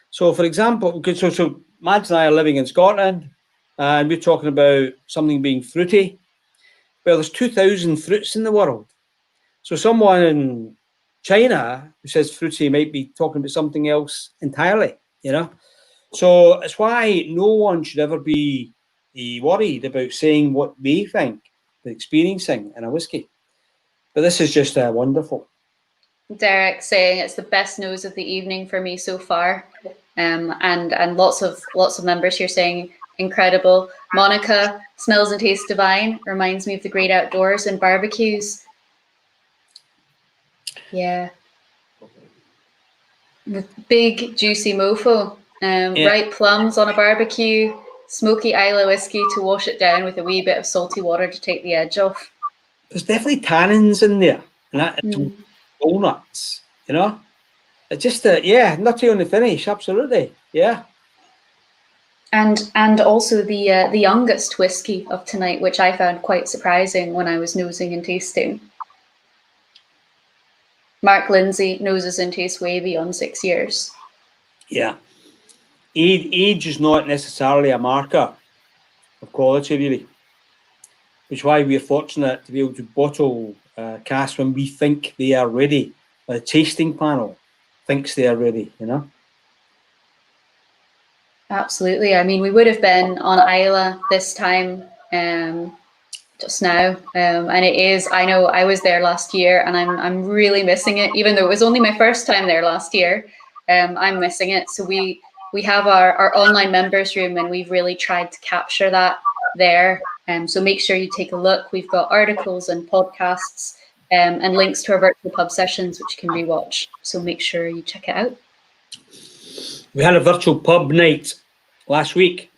So, for example, so Mads and I are living in Scotland, and we're talking about something being fruity. Well, there's 2,000 fruits in the world. So someone in China who says fruity might be talking about something else entirely, you know? So it's why no one should ever be worried about saying what they think they're experiencing in a whiskey. But this is just wonderful. Derek saying it's the best nose of the evening for me so far. And lots of members here saying incredible. Monica, smells and tastes divine, reminds me of the great outdoors and barbecues. Yeah. With big juicy mofo, ripe plums on a barbecue, smoky Islay whiskey to wash it down with a wee bit of salty water to take the edge off. There's definitely tannins in there, and that's walnuts, you know. It's just nutty on the finish, absolutely, yeah. And also the youngest whiskey of tonight, which I found quite surprising when I was nosing and tasting. Mark Lindsay noses and tastes way beyond 6 years. Yeah. Age is not necessarily a marker of quality, really. Which is why we're fortunate to be able to bottle casks when we think they are ready. The tasting panel thinks they are ready, you know? Absolutely. I mean, we would have been on Islay this time just now, and it is. I know I was there last year, and I'm really missing it. Even though it was only my first time there last year, I'm missing it. So we have our online members room, and we've really tried to capture that there. So make sure you take a look. We've got articles and podcasts and links to our virtual pub sessions, which you can rewatch. So make sure you check it out. We had a virtual pub night last week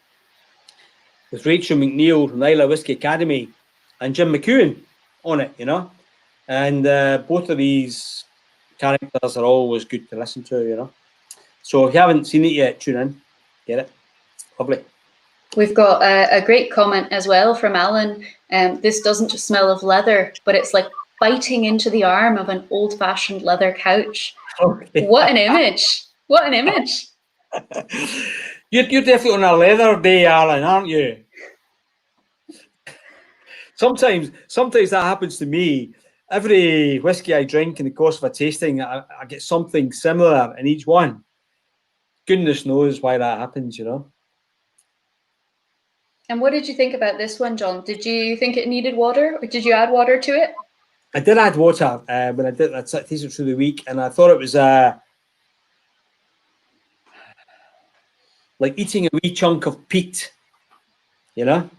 with Rachel McNeil from the Islay Whisky Academy and Jim McCheyne on it, you know. And both of these characters are always good to listen to, you know. So if you haven't seen it yet, tune in, get it. Lovely. We've got a great comment as well from Alan. This doesn't just smell of leather, but it's like biting into the arm of an old-fashioned leather couch. Okay. What an image! What an image! You're definitely on a leather day, Alan, aren't you? Sometimes that happens to me. Every whiskey I drink in the course of a tasting, I get something similar in each one. Goodness knows why that happens, you know. And what did you think about this one, John? Did you think it needed water, or did you add water to it? I did add water when I tasted through the week, and I thought it was like eating a wee chunk of peat, you know.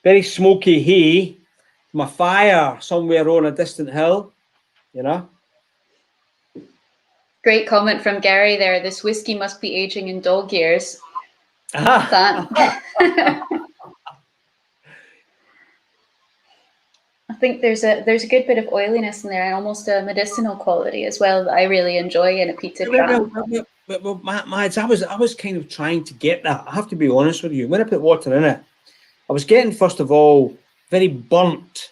Very smoky hay from a fire somewhere on a distant hill, you know. Great comment from Gary there. This whiskey must be aging in dog years. That. I think there's a good bit of oiliness in there and almost a medicinal quality as well that I really enjoy in a peated dram. Well, Mads, I was kind of trying to get that. I have to be honest with you. When I put water in it, I was getting, first of all, very burnt,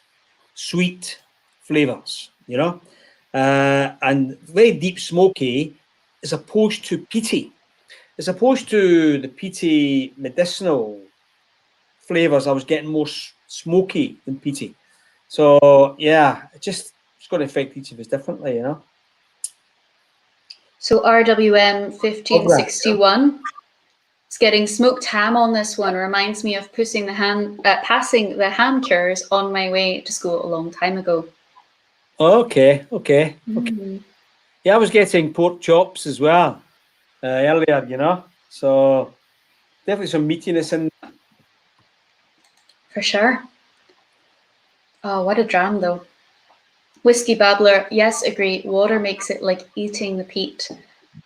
sweet flavours, you know, and very deep smoky, as opposed to peaty. As opposed to the peaty medicinal flavours, I was getting more smoky than peaty. So, yeah, it's going to affect each of us differently, you know. So RWM 1561. It's getting smoked ham on this one. Reminds me of passing the ham cures on my way to school a long time ago. Okay. Yeah, I was getting pork chops as well earlier, you know. So definitely some meatiness in that. For sure. Oh, what a dram though. Whiskey Babbler, yes, agree. Water makes it like eating the peat.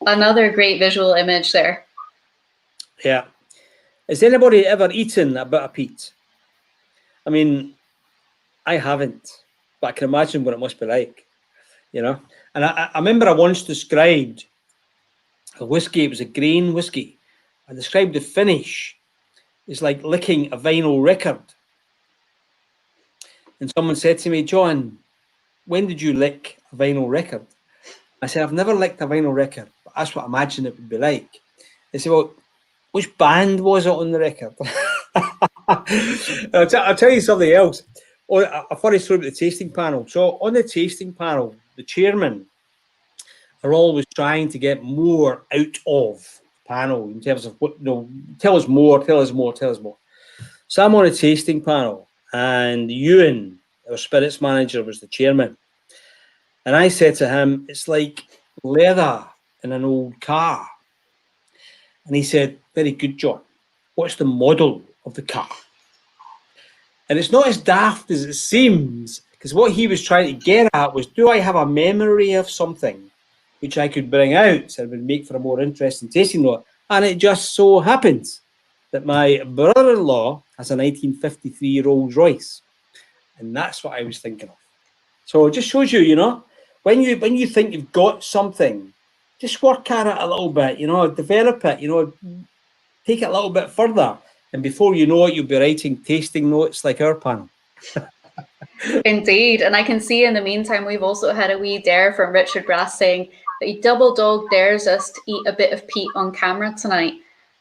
Another great visual image there. Yeah. Has anybody ever eaten a bit of peat? I mean, I haven't, but I can imagine what it must be like, you know. And I remember I once described a whiskey, it was a grain whiskey. I described the finish as like licking a vinyl record. And someone said to me, John, when did you lick a vinyl record? I said, I've never licked a vinyl record, but that's what I imagine it would be like. They said, well, which band was it on the record? I'll tell you something else. A funny story about the tasting panel. So on the tasting panel, the chairman are always trying to get more out of the panel in terms of what, tell us more. So I'm on a tasting panel, and Ewan, our spirits manager, was the chairman. And I said to him, it's like leather in an old car. And he said, very good, John. What's the model of the car? And it's not as daft as it seems, because what he was trying to get at was, do I have a memory of something which I could bring out and would make for a more interesting tasting note? And it just so happens that my brother-in-law has a 1953 Rolls Royce. And that's what I was thinking of. So it just shows you, you know, when you think you've got something, just work at it a little bit, you know, develop it, you know, take it a little bit further, and before you know it, you'll be writing tasting notes like our panel. Indeed. And I can see in the meantime, we've also had a wee dare from Richard Brass saying that he double dog dares us to eat a bit of peat on camera tonight.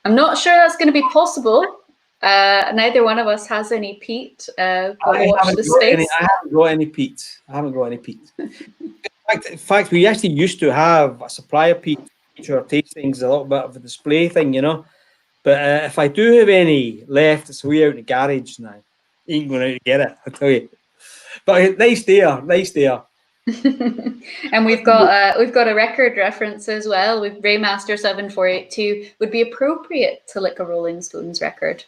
I'm not sure that's going to be possible. Neither one of us has any peat, but watch the space. I haven't got any peat. In fact, we actually used to have a supply of peat to our tastings, a little bit of a display thing, you know. But if I do have any left, it's way out in the garage now. Ain't going out to get it, I tell you. But nice there. And we've got a record reference as well with Raymaster 7482. Would be appropriate to lick a Rolling Stones record.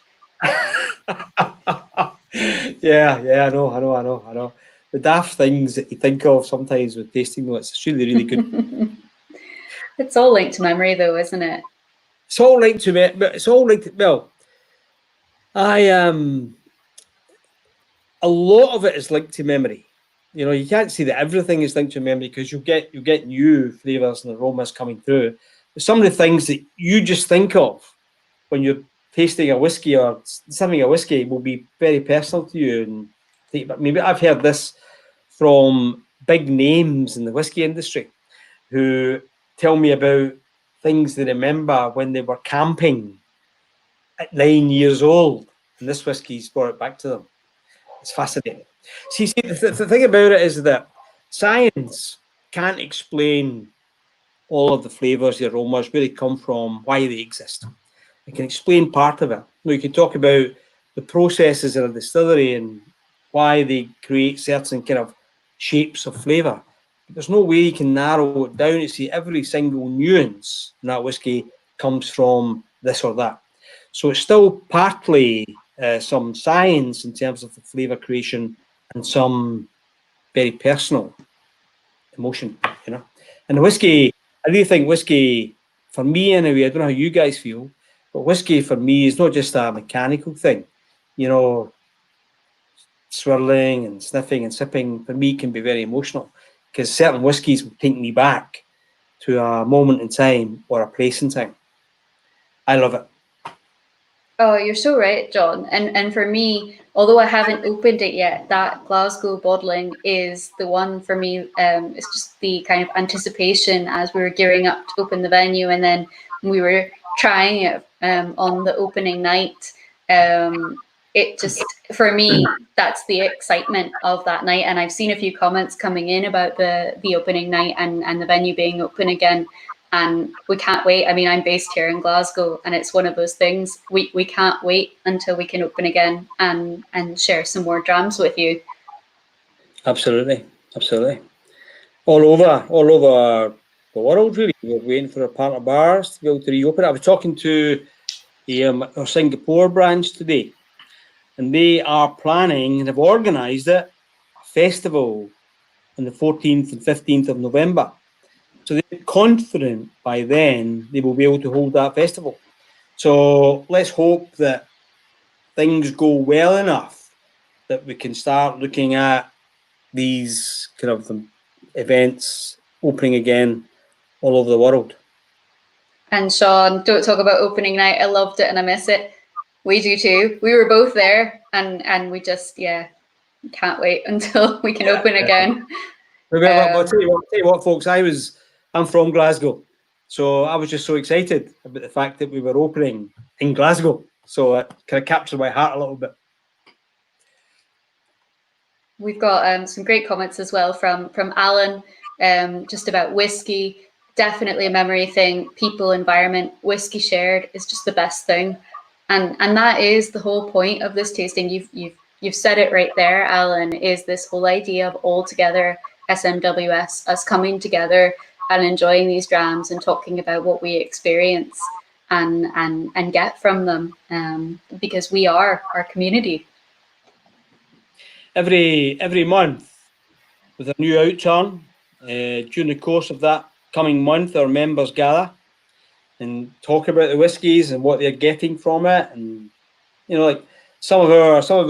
yeah, I know. The daft things that you think of sometimes with tasting notes, it's really, really good. It's all linked to memory, though, isn't it? It's all linked to me, but it's all linked to, well, a lot of it is linked to memory. You know, you can't say that everything is linked to memory because you'll get new flavours and aromas coming through. But some of the things that you just think of when you're tasting a whiskey or sipping a whiskey will be very personal to you. And maybe I've heard this from big names in the whiskey industry who tell me about things they remember when they were camping at 9 years old, and this whiskey's brought it back to them. It's fascinating. See, the thing about it is that science can't explain all of the flavours, the aromas, where they come from, why they exist. It can explain part of it. You can talk about the processes in a distillery and why they create certain kind of shapes of flavour. There's no way you can narrow it down to see every single nuance in that whiskey comes from this or that. So it's still partly some science in terms of the flavour creation and some very personal emotion, you know. And the whiskey, I really think whiskey, for me anyway, I don't know how you guys feel, but whiskey for me is not just a mechanical thing. You know, swirling and sniffing and sipping for me can be very emotional because certain whiskies will take me back to a moment in time or a place in time. I love it. Oh, you're so right, John. And for me, although I haven't opened it yet, that Glasgow bottling is the one for me. It's just the kind of anticipation as we were gearing up to open the venue, and then we were trying it on the opening night. It just, for me, that's the excitement of that night. And I've seen a few comments coming in about the opening night and the venue being open again. And we can't wait. I mean, I'm based here in Glasgow, and it's one of those things we can't wait until we can open again and share some more drams with you. Absolutely. All over the world, really. We're waiting for our partner bars to be able to reopen. I was talking to our Singapore branch today, and they are planning and have organised a festival on the 14th and 15th of November. So they're confident by then they will be able to hold that festival. So let's hope that things go well enough that we can start looking at these kind of events opening again all over the world. And Sean, don't talk about opening night. I loved it and I miss it. We do too. We were both there, and we just can't wait until we can open again. I'll tell you what, folks. I'm from Glasgow, so I was just so excited about the fact that we were opening in Glasgow. So it kind of captured my heart a little bit. We've got some great comments as well from Alan, just about whiskey. Definitely a memory thing. People, environment, whiskey shared is just the best thing, and that is the whole point of this tasting. You've said it right there, Alan. Is this whole idea of all together SMWS, us coming together and enjoying these drams and talking about what we experience and get from them, because we are our community. Every month with a new outturn, during the course of that coming month, our members gather and talk about the whiskies and what they're getting from it. And you know, like some of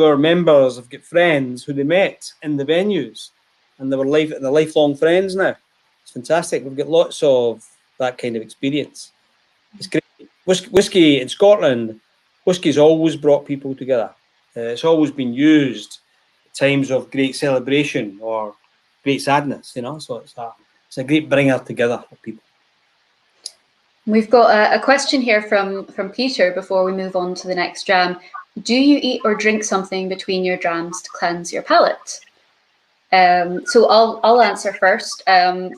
our members have got friends who they met in the venues, and they're lifelong friends now. It's fantastic. We've got lots of that kind of experience. It's great. whiskey in Scotland, whiskey's always brought people together. It's always been used at times of great celebration or great sadness, you know. So it's a great bringer together of people. We've got a question here from Peter before we move on to the next dram. Do you eat or drink something between your drams to cleanse your palate? So I'll answer first.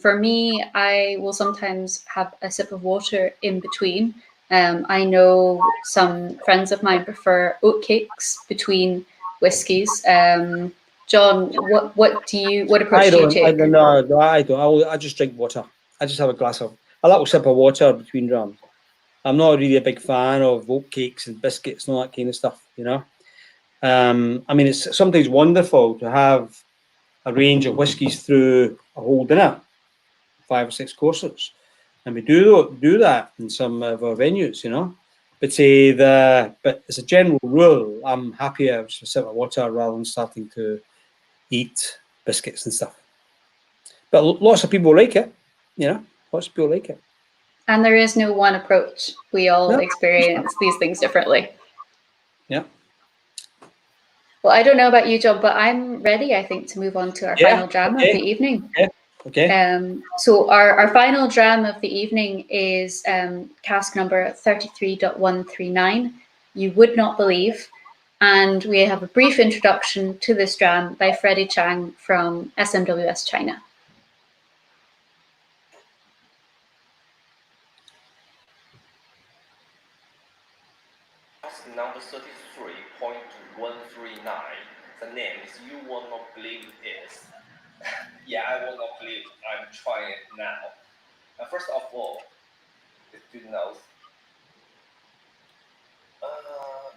For me, I will sometimes have a sip of water in between. I know some friends of mine prefer oatcakes between whiskies. John, what approach do you take? I don't. I just drink water. I just have a little sip of water between drams. I'm not really a big fan of oatcakes and biscuits and all that kind of stuff, you know. I mean, it's sometimes wonderful to have a range of whiskies through a whole dinner, 5 or 6 courses, and we do that in some of our venues, you know. But as a general rule, I'm happier with a sip of water rather than starting to eat biscuits and stuff. But lots of people like it, you know. Lots of people like it. And there is no one approach. We all experience these things differently. Yeah. Well, I don't know about you, John, but I'm ready, I think, to move on to our final dram of the evening. Yeah. Okay. So our final dram of the evening is cask number 33.139. You would not believe. And we have a brief introduction to this dram by Freddie Chang from SMWS China. Number 33.139. The name is You Will Not Believe Is. Yeah, I will not believe I'm trying it now. First of all, it's good nose.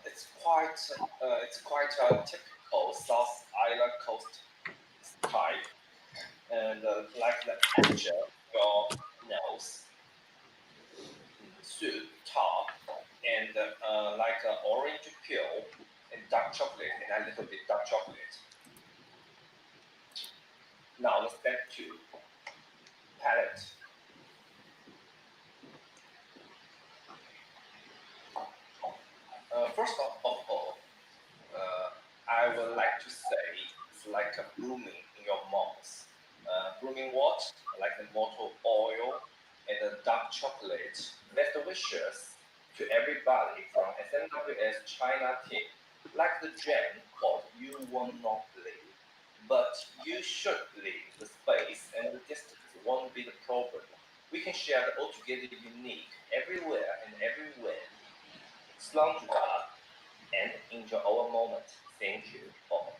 It's quite a typical South Island coast type, and like the texture of your nose, sweet top, and like an orange peel and dark chocolate and a little bit dark chocolate. Now let's step 2, palate. First of all, I would like to say it's like a blooming in your mouth. Blooming what? Like the mottle oil and the dark chocolate. That's delicious to everybody from SMWS China team. Like the gem called You Will Not Believe. But you should believe the space and the distance won't be the problem. We can share the altogether unique everywhere and everywhere. Sloan to God and enjoy our moment. Thank you all.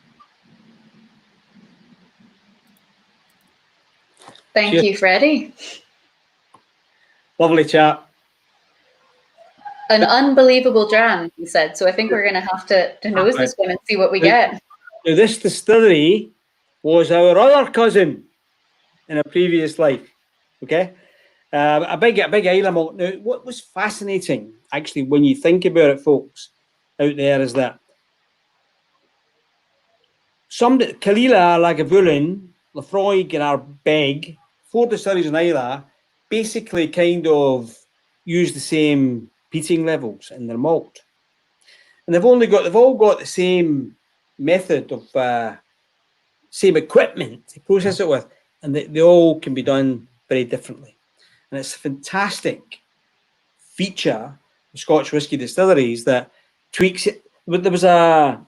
Thank you, Freddie. Lovely chat. An unbelievable dram, he said. So I think we're going to have to nose this one and see what we get. Now, this distillery was our other cousin in a previous life. Okay, a big Islay malt. Now, what was fascinating, actually, when you think about it, folks, out there, is that Kalila, Lagavulin, Lafroig, and Ardbeg, 4 distilleries in Islay, basically kind of use the same peating levels in their malt, and they've all got the same method of same equipment to process it with, and they all can be done very differently. And it's a fantastic feature of Scotch whisky distilleries that tweaks it. But there was a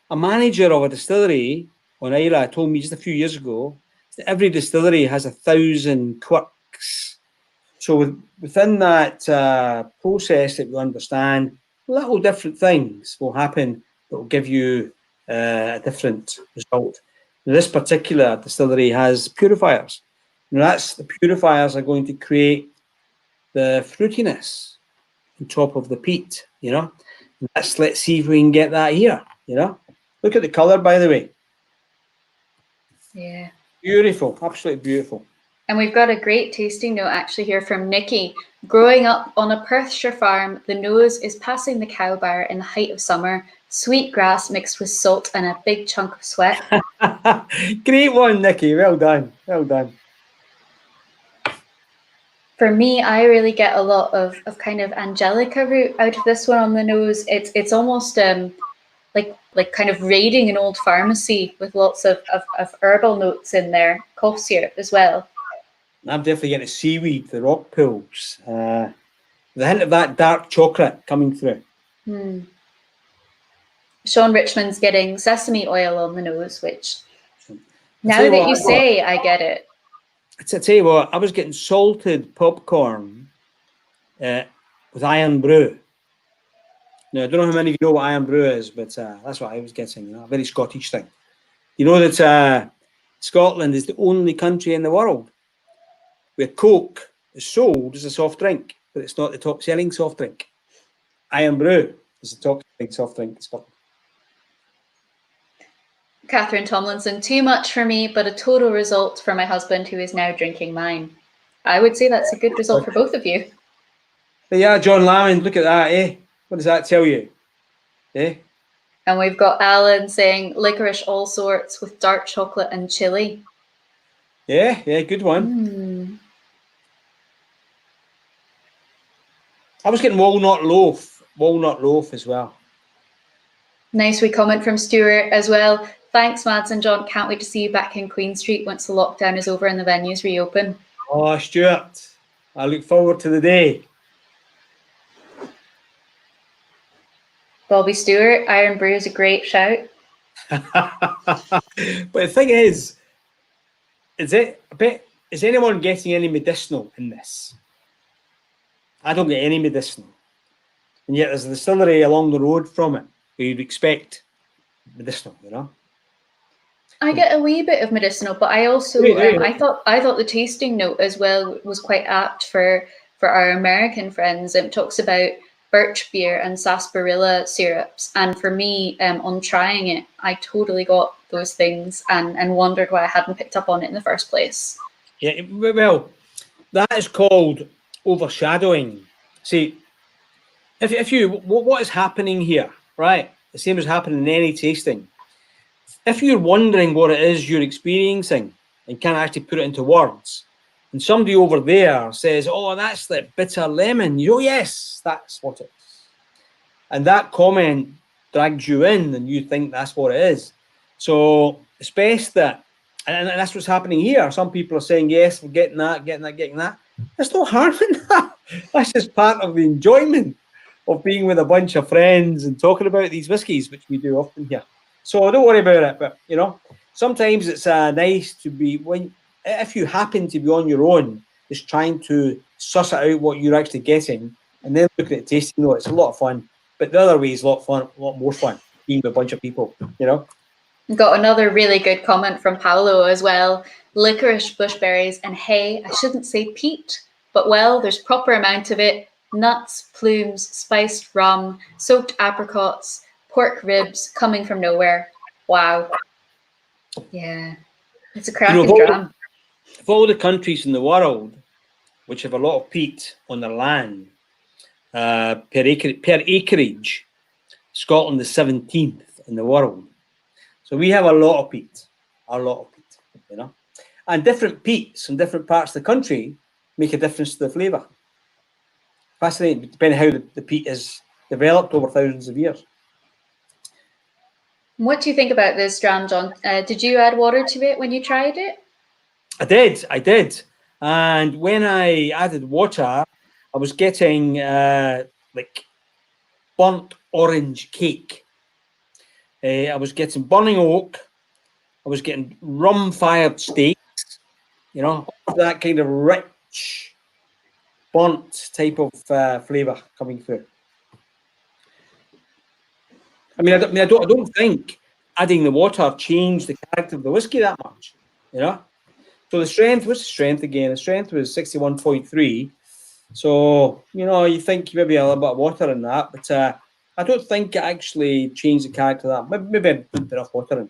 manager of a distillery on Islay told me just a few years ago that every distillery has 1,000 quirks. So within that process that we understand, little different things will happen that will give you a different result. Now, this particular distillery has purifiers. Now, the purifiers are going to create the fruitiness on top of the peat, you know. And let's see if we can get that here, you know. Look at the colour, by the way. Yeah. Beautiful, absolutely beautiful. And we've got a great tasting note actually here from Nikki. Growing up on a Perthshire farm, the nose is passing the cowbar in the height of summer. Sweet grass mixed with salt and a big chunk of sweat. Great one, Nikki. Well done. Well done. For me, I really get a lot of kind of Angelica root out of this one on the nose. It's almost like kind of raiding an old pharmacy with lots of herbal notes in there. Cough syrup as well. I'm definitely getting seaweed, the rock pools. The hint of that dark chocolate coming through. Sean Richmond's getting sesame oil on the nose, which now tell you that what, you say, I get it. I tell you what, I was getting salted popcorn with iron brew. Now, I don't know how many of you know what iron brew is, but that's what I was getting, a very Scottish thing. You know that Scotland is the only country in the world where Coke is sold as a soft drink, but it's not the top selling soft drink. Iron brew is the top selling soft drink in Scotland. Catherine Tomlinson, too much for me, but a total result for my husband who is now drinking mine. I would say that's a good result for both of you. But yeah, John Lamond, look at that, eh? What does that tell you? Eh? And we've got Alan saying licorice all sorts with dark chocolate and chili. Yeah, good one. I was getting walnut loaf as well. Nice wee comment from Stuart as well. Thanks, Mads and John. Can't wait to see you back in Queen Street once the lockdown is over and the venues reopen. Oh, Stuart, I look forward to the day. Bobby Stewart, Iron Brew is a great shout. But the thing is anyone getting any medicinal in this? I don't get any medicinal. And yet there's a distillery along the road from it where you'd expect medicinal, you know? I get a wee bit of medicinal, but I also I thought the tasting note as well was quite apt for our American friends. It talks about birch beer and sarsaparilla syrups, and for me, on trying it, I totally got those things and wondered why I hadn't picked up on it in the first place. Yeah, well, that is called overshadowing. See, if you what is happening here, right? The same as happening in any tasting. If you're wondering what it is you're experiencing and can't actually put it into words, and somebody over there says, "Oh, that's that bitter lemon," you go, "Yes, that's what it is," and that comment drags you in, and you think that's what it is. So it's best that, and that's what's happening here. Some people are saying, "Yes, we're getting that." There's no harm in that. That's just part of the enjoyment of being with a bunch of friends and talking about these whiskies, which we do often here. So don't worry about it. But, you know, sometimes it's nice to be, if you happen to be on your own, just trying to suss it out what you're actually getting and then look at the tasting note. It's a lot of fun. But the other way is a lot more fun, being with a bunch of people, you know. Got another really good comment from Paolo as well. Licorice, bushberries, and hay. I shouldn't say peat, but well, there's proper amount of it. Nuts, plumes, spiced rum, soaked apricots, pork ribs coming from nowhere. Wow. Yeah, it's a cracking dram. Of all the countries in the world which have a lot of peat on their land, per acreage, Scotland is 17th in the world. So we have a lot of peat, you know. And different peats in different parts of the country make a difference to the flavour. Fascinating, depending how the peat is developed over thousands of years. What do you think about this dram, John? Did you add water to it when you tried it? I did. And when I added water, I was getting like burnt orange cake. I was getting burning oak. I was getting rum-fired steaks. You know, that kind of rich, burnt type of flavour coming through. I mean, I don't think adding the water changed the character of the whiskey that much, you know. So the strength, what's the strength again? The strength was 61.3. So, you know, you think maybe a little bit of water in that, but I don't think it actually changed the character of that. Maybe I put enough water in.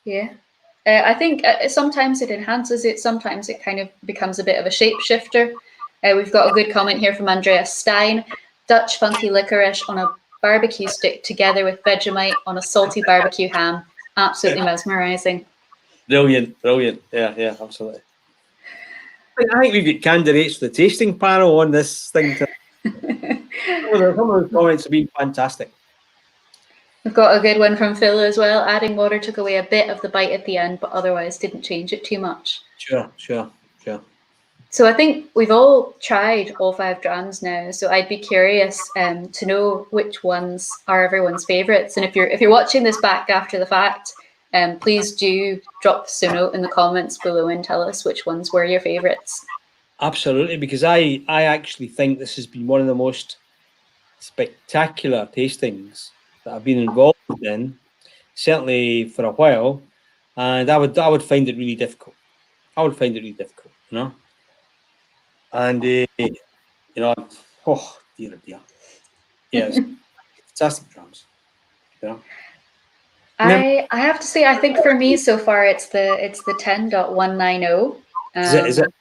Yeah. I think sometimes it enhances it, sometimes it kind of becomes a bit of a shapeshifter. We've got a good comment here from Andreas Stein. Dutch funky licorice on a barbecue stick together with Vegemite on a salty barbecue ham. Absolutely mesmerising. Brilliant. Yeah, absolutely. I think we've got candidates for the tasting panel on this thing. Some of the comments have been fantastic. We've got a good one from Phil as well. Adding water took away a bit of the bite at the end, but otherwise didn't change it too much. Sure. So I think we've all tried all 5 drams now. So I'd be curious to know which ones are everyone's favourites. And if you're watching this back after the fact, please do drop us a note in the comments below and tell us which ones were your favourites. Absolutely, because I actually think this has been one of the most spectacular tastings that I've been involved in, certainly for a while, and I would find it really difficult. You know. And you know, oh dear, yes, fantastic drums. You know. I have to say, I think for me so far it's the 10.190. Is it?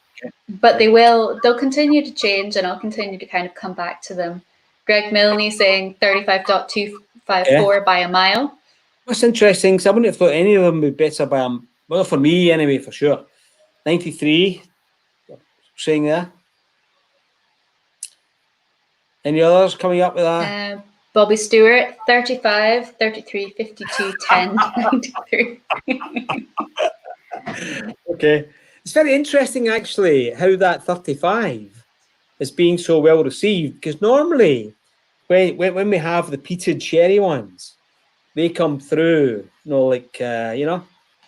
But they'll continue to change, and I'll continue to kind of come back to them. Greg Milne saying 35.254 by a mile. What's interesting, because I wouldn't have thought any of them would be better by well, for me anyway, for sure. 93, saying there. Any others coming up with that? Bobby Stewart, 35, 33, 52, 10, 93. Okay. It's very interesting, actually, how that 35 is being so well received, because normally when we have the peated sherry ones, they come through, you know, like, you know,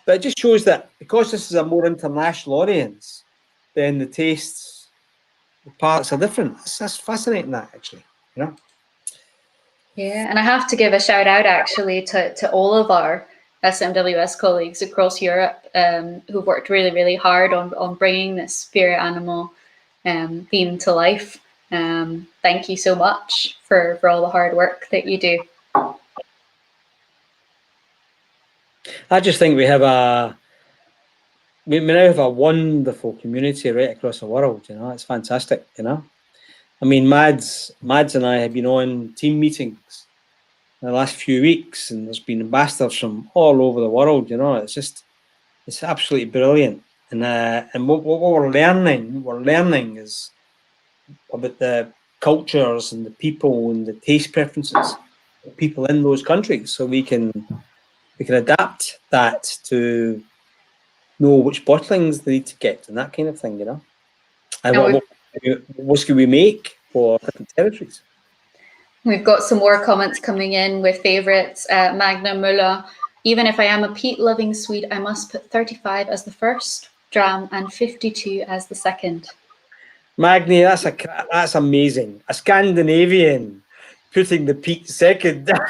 but it just shows that because this is a more international audience, then the tastes, the parts are different. That's fascinating, that, actually, you know. Yeah, and I have to give a shout out actually to all of our SMWS colleagues across Europe who've worked really, really hard on bringing this spirit animal theme to life. Thank you so much for all the hard work that you do. I just think we now have a wonderful community right across the world. You know, it's fantastic. You know, I mean, Mads and I have been on team meetings in the last few weeks, and there's been ambassadors from all over the world. You know, it's absolutely brilliant. And what we're learning is about the cultures and the people and the taste preferences of people in those countries, so we can adapt that to know which bottlings they need to get and that kind of thing, you know. And what whiskey we make for different territories. We've got some more comments coming in with favourites. Magna Muller, even if I am a peat-loving Swede, I must put 35 as the first dram and 52 as the second. Magni, that's amazing. A Scandinavian putting the peat second. That's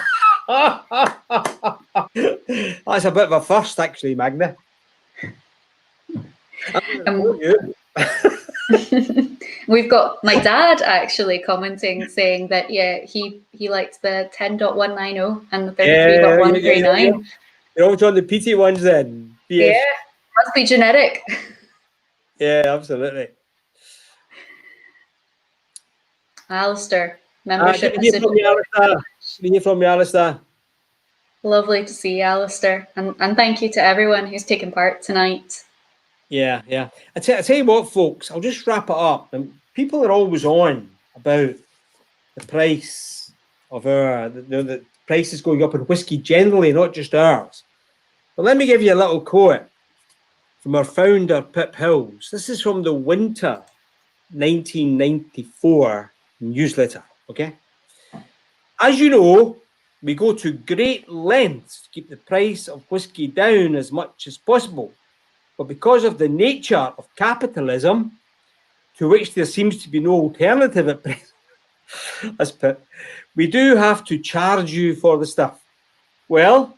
a bit of a first, actually, Magna. We've got my dad actually commenting, saying that he likes the 10.190 and the 33.139. You're always on the peaty ones then. Yeah, must be genetic. Yeah, absolutely. Alistair, membership. Good to hear from you, Alistair. Lovely to see you, Alistair, and thank you to everyone who's taken part tonight. Yeah. I tell you what, folks, I'll just wrap it up. And people are always on about the price of the prices going up in whiskey generally, not just ours. But let me give you a little quote from our founder, Pip Hills. This is from the winter 1994 newsletter, okay? As you know, we go to great lengths to keep the price of whiskey down as much as possible. But because of the nature of capitalism, to which there seems to be no alternative at present, we do have to charge you for the stuff. Well,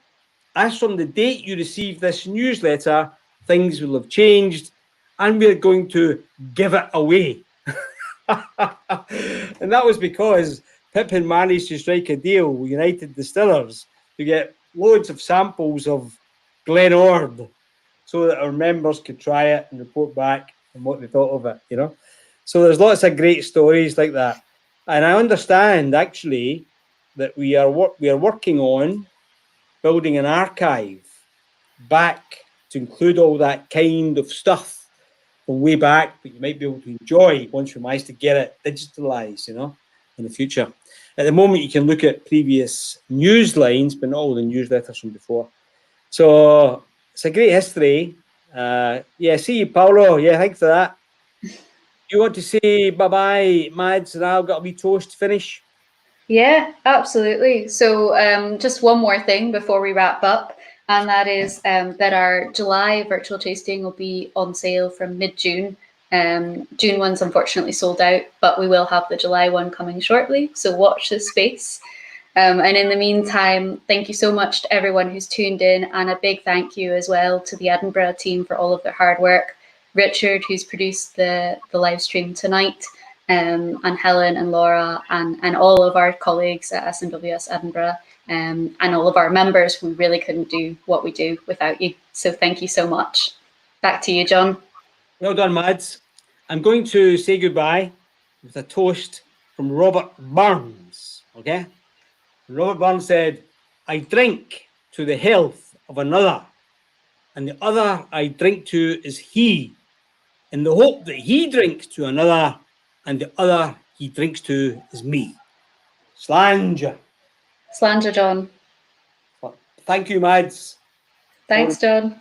as from the date you receive this newsletter, things will have changed, and we're going to give it away. And that was because Pippin managed to strike a deal with United Distillers to get loads of samples of Glen Ord, so that our members could try it and report back on what they thought of it, you know. So there's lots of great stories like that. And I understand, actually, that we are working on building an archive back to include all that kind of stuff from way back, but you might be able to enjoy once we manage to get it digitalized, you know, in the future. At the moment, you can look at previous news lines, but not all the newsletters from before. So it's a great history. Yeah, see you, Paolo. Yeah, thanks for that. You want to say bye-bye, Mads, and I've got a wee toast to finish? Yeah, absolutely. So just one more thing before we wrap up, and that is that our July virtual tasting will be on sale from mid-June. June one's unfortunately sold out, but we will have the July one coming shortly, so watch this space. And in the meantime, thank you so much to everyone who's tuned in, and a big thank you as well to the Edinburgh team for all of their hard work. Richard, who's produced the live stream tonight, and Helen and Laura and all of our colleagues at SMWS Edinburgh, and all of our members. We really couldn't do what we do without you. So thank you so much. Back to you, John. Well done, Mads. I'm going to say goodbye with a toast from Robert Burns, okay? Robert Burns said, I drink to the health of another, and the other I drink to is he, in the hope that he drinks to another, and the other he drinks to is me. Slanger. Slanger, John. Thank you, Mads. Thanks, John.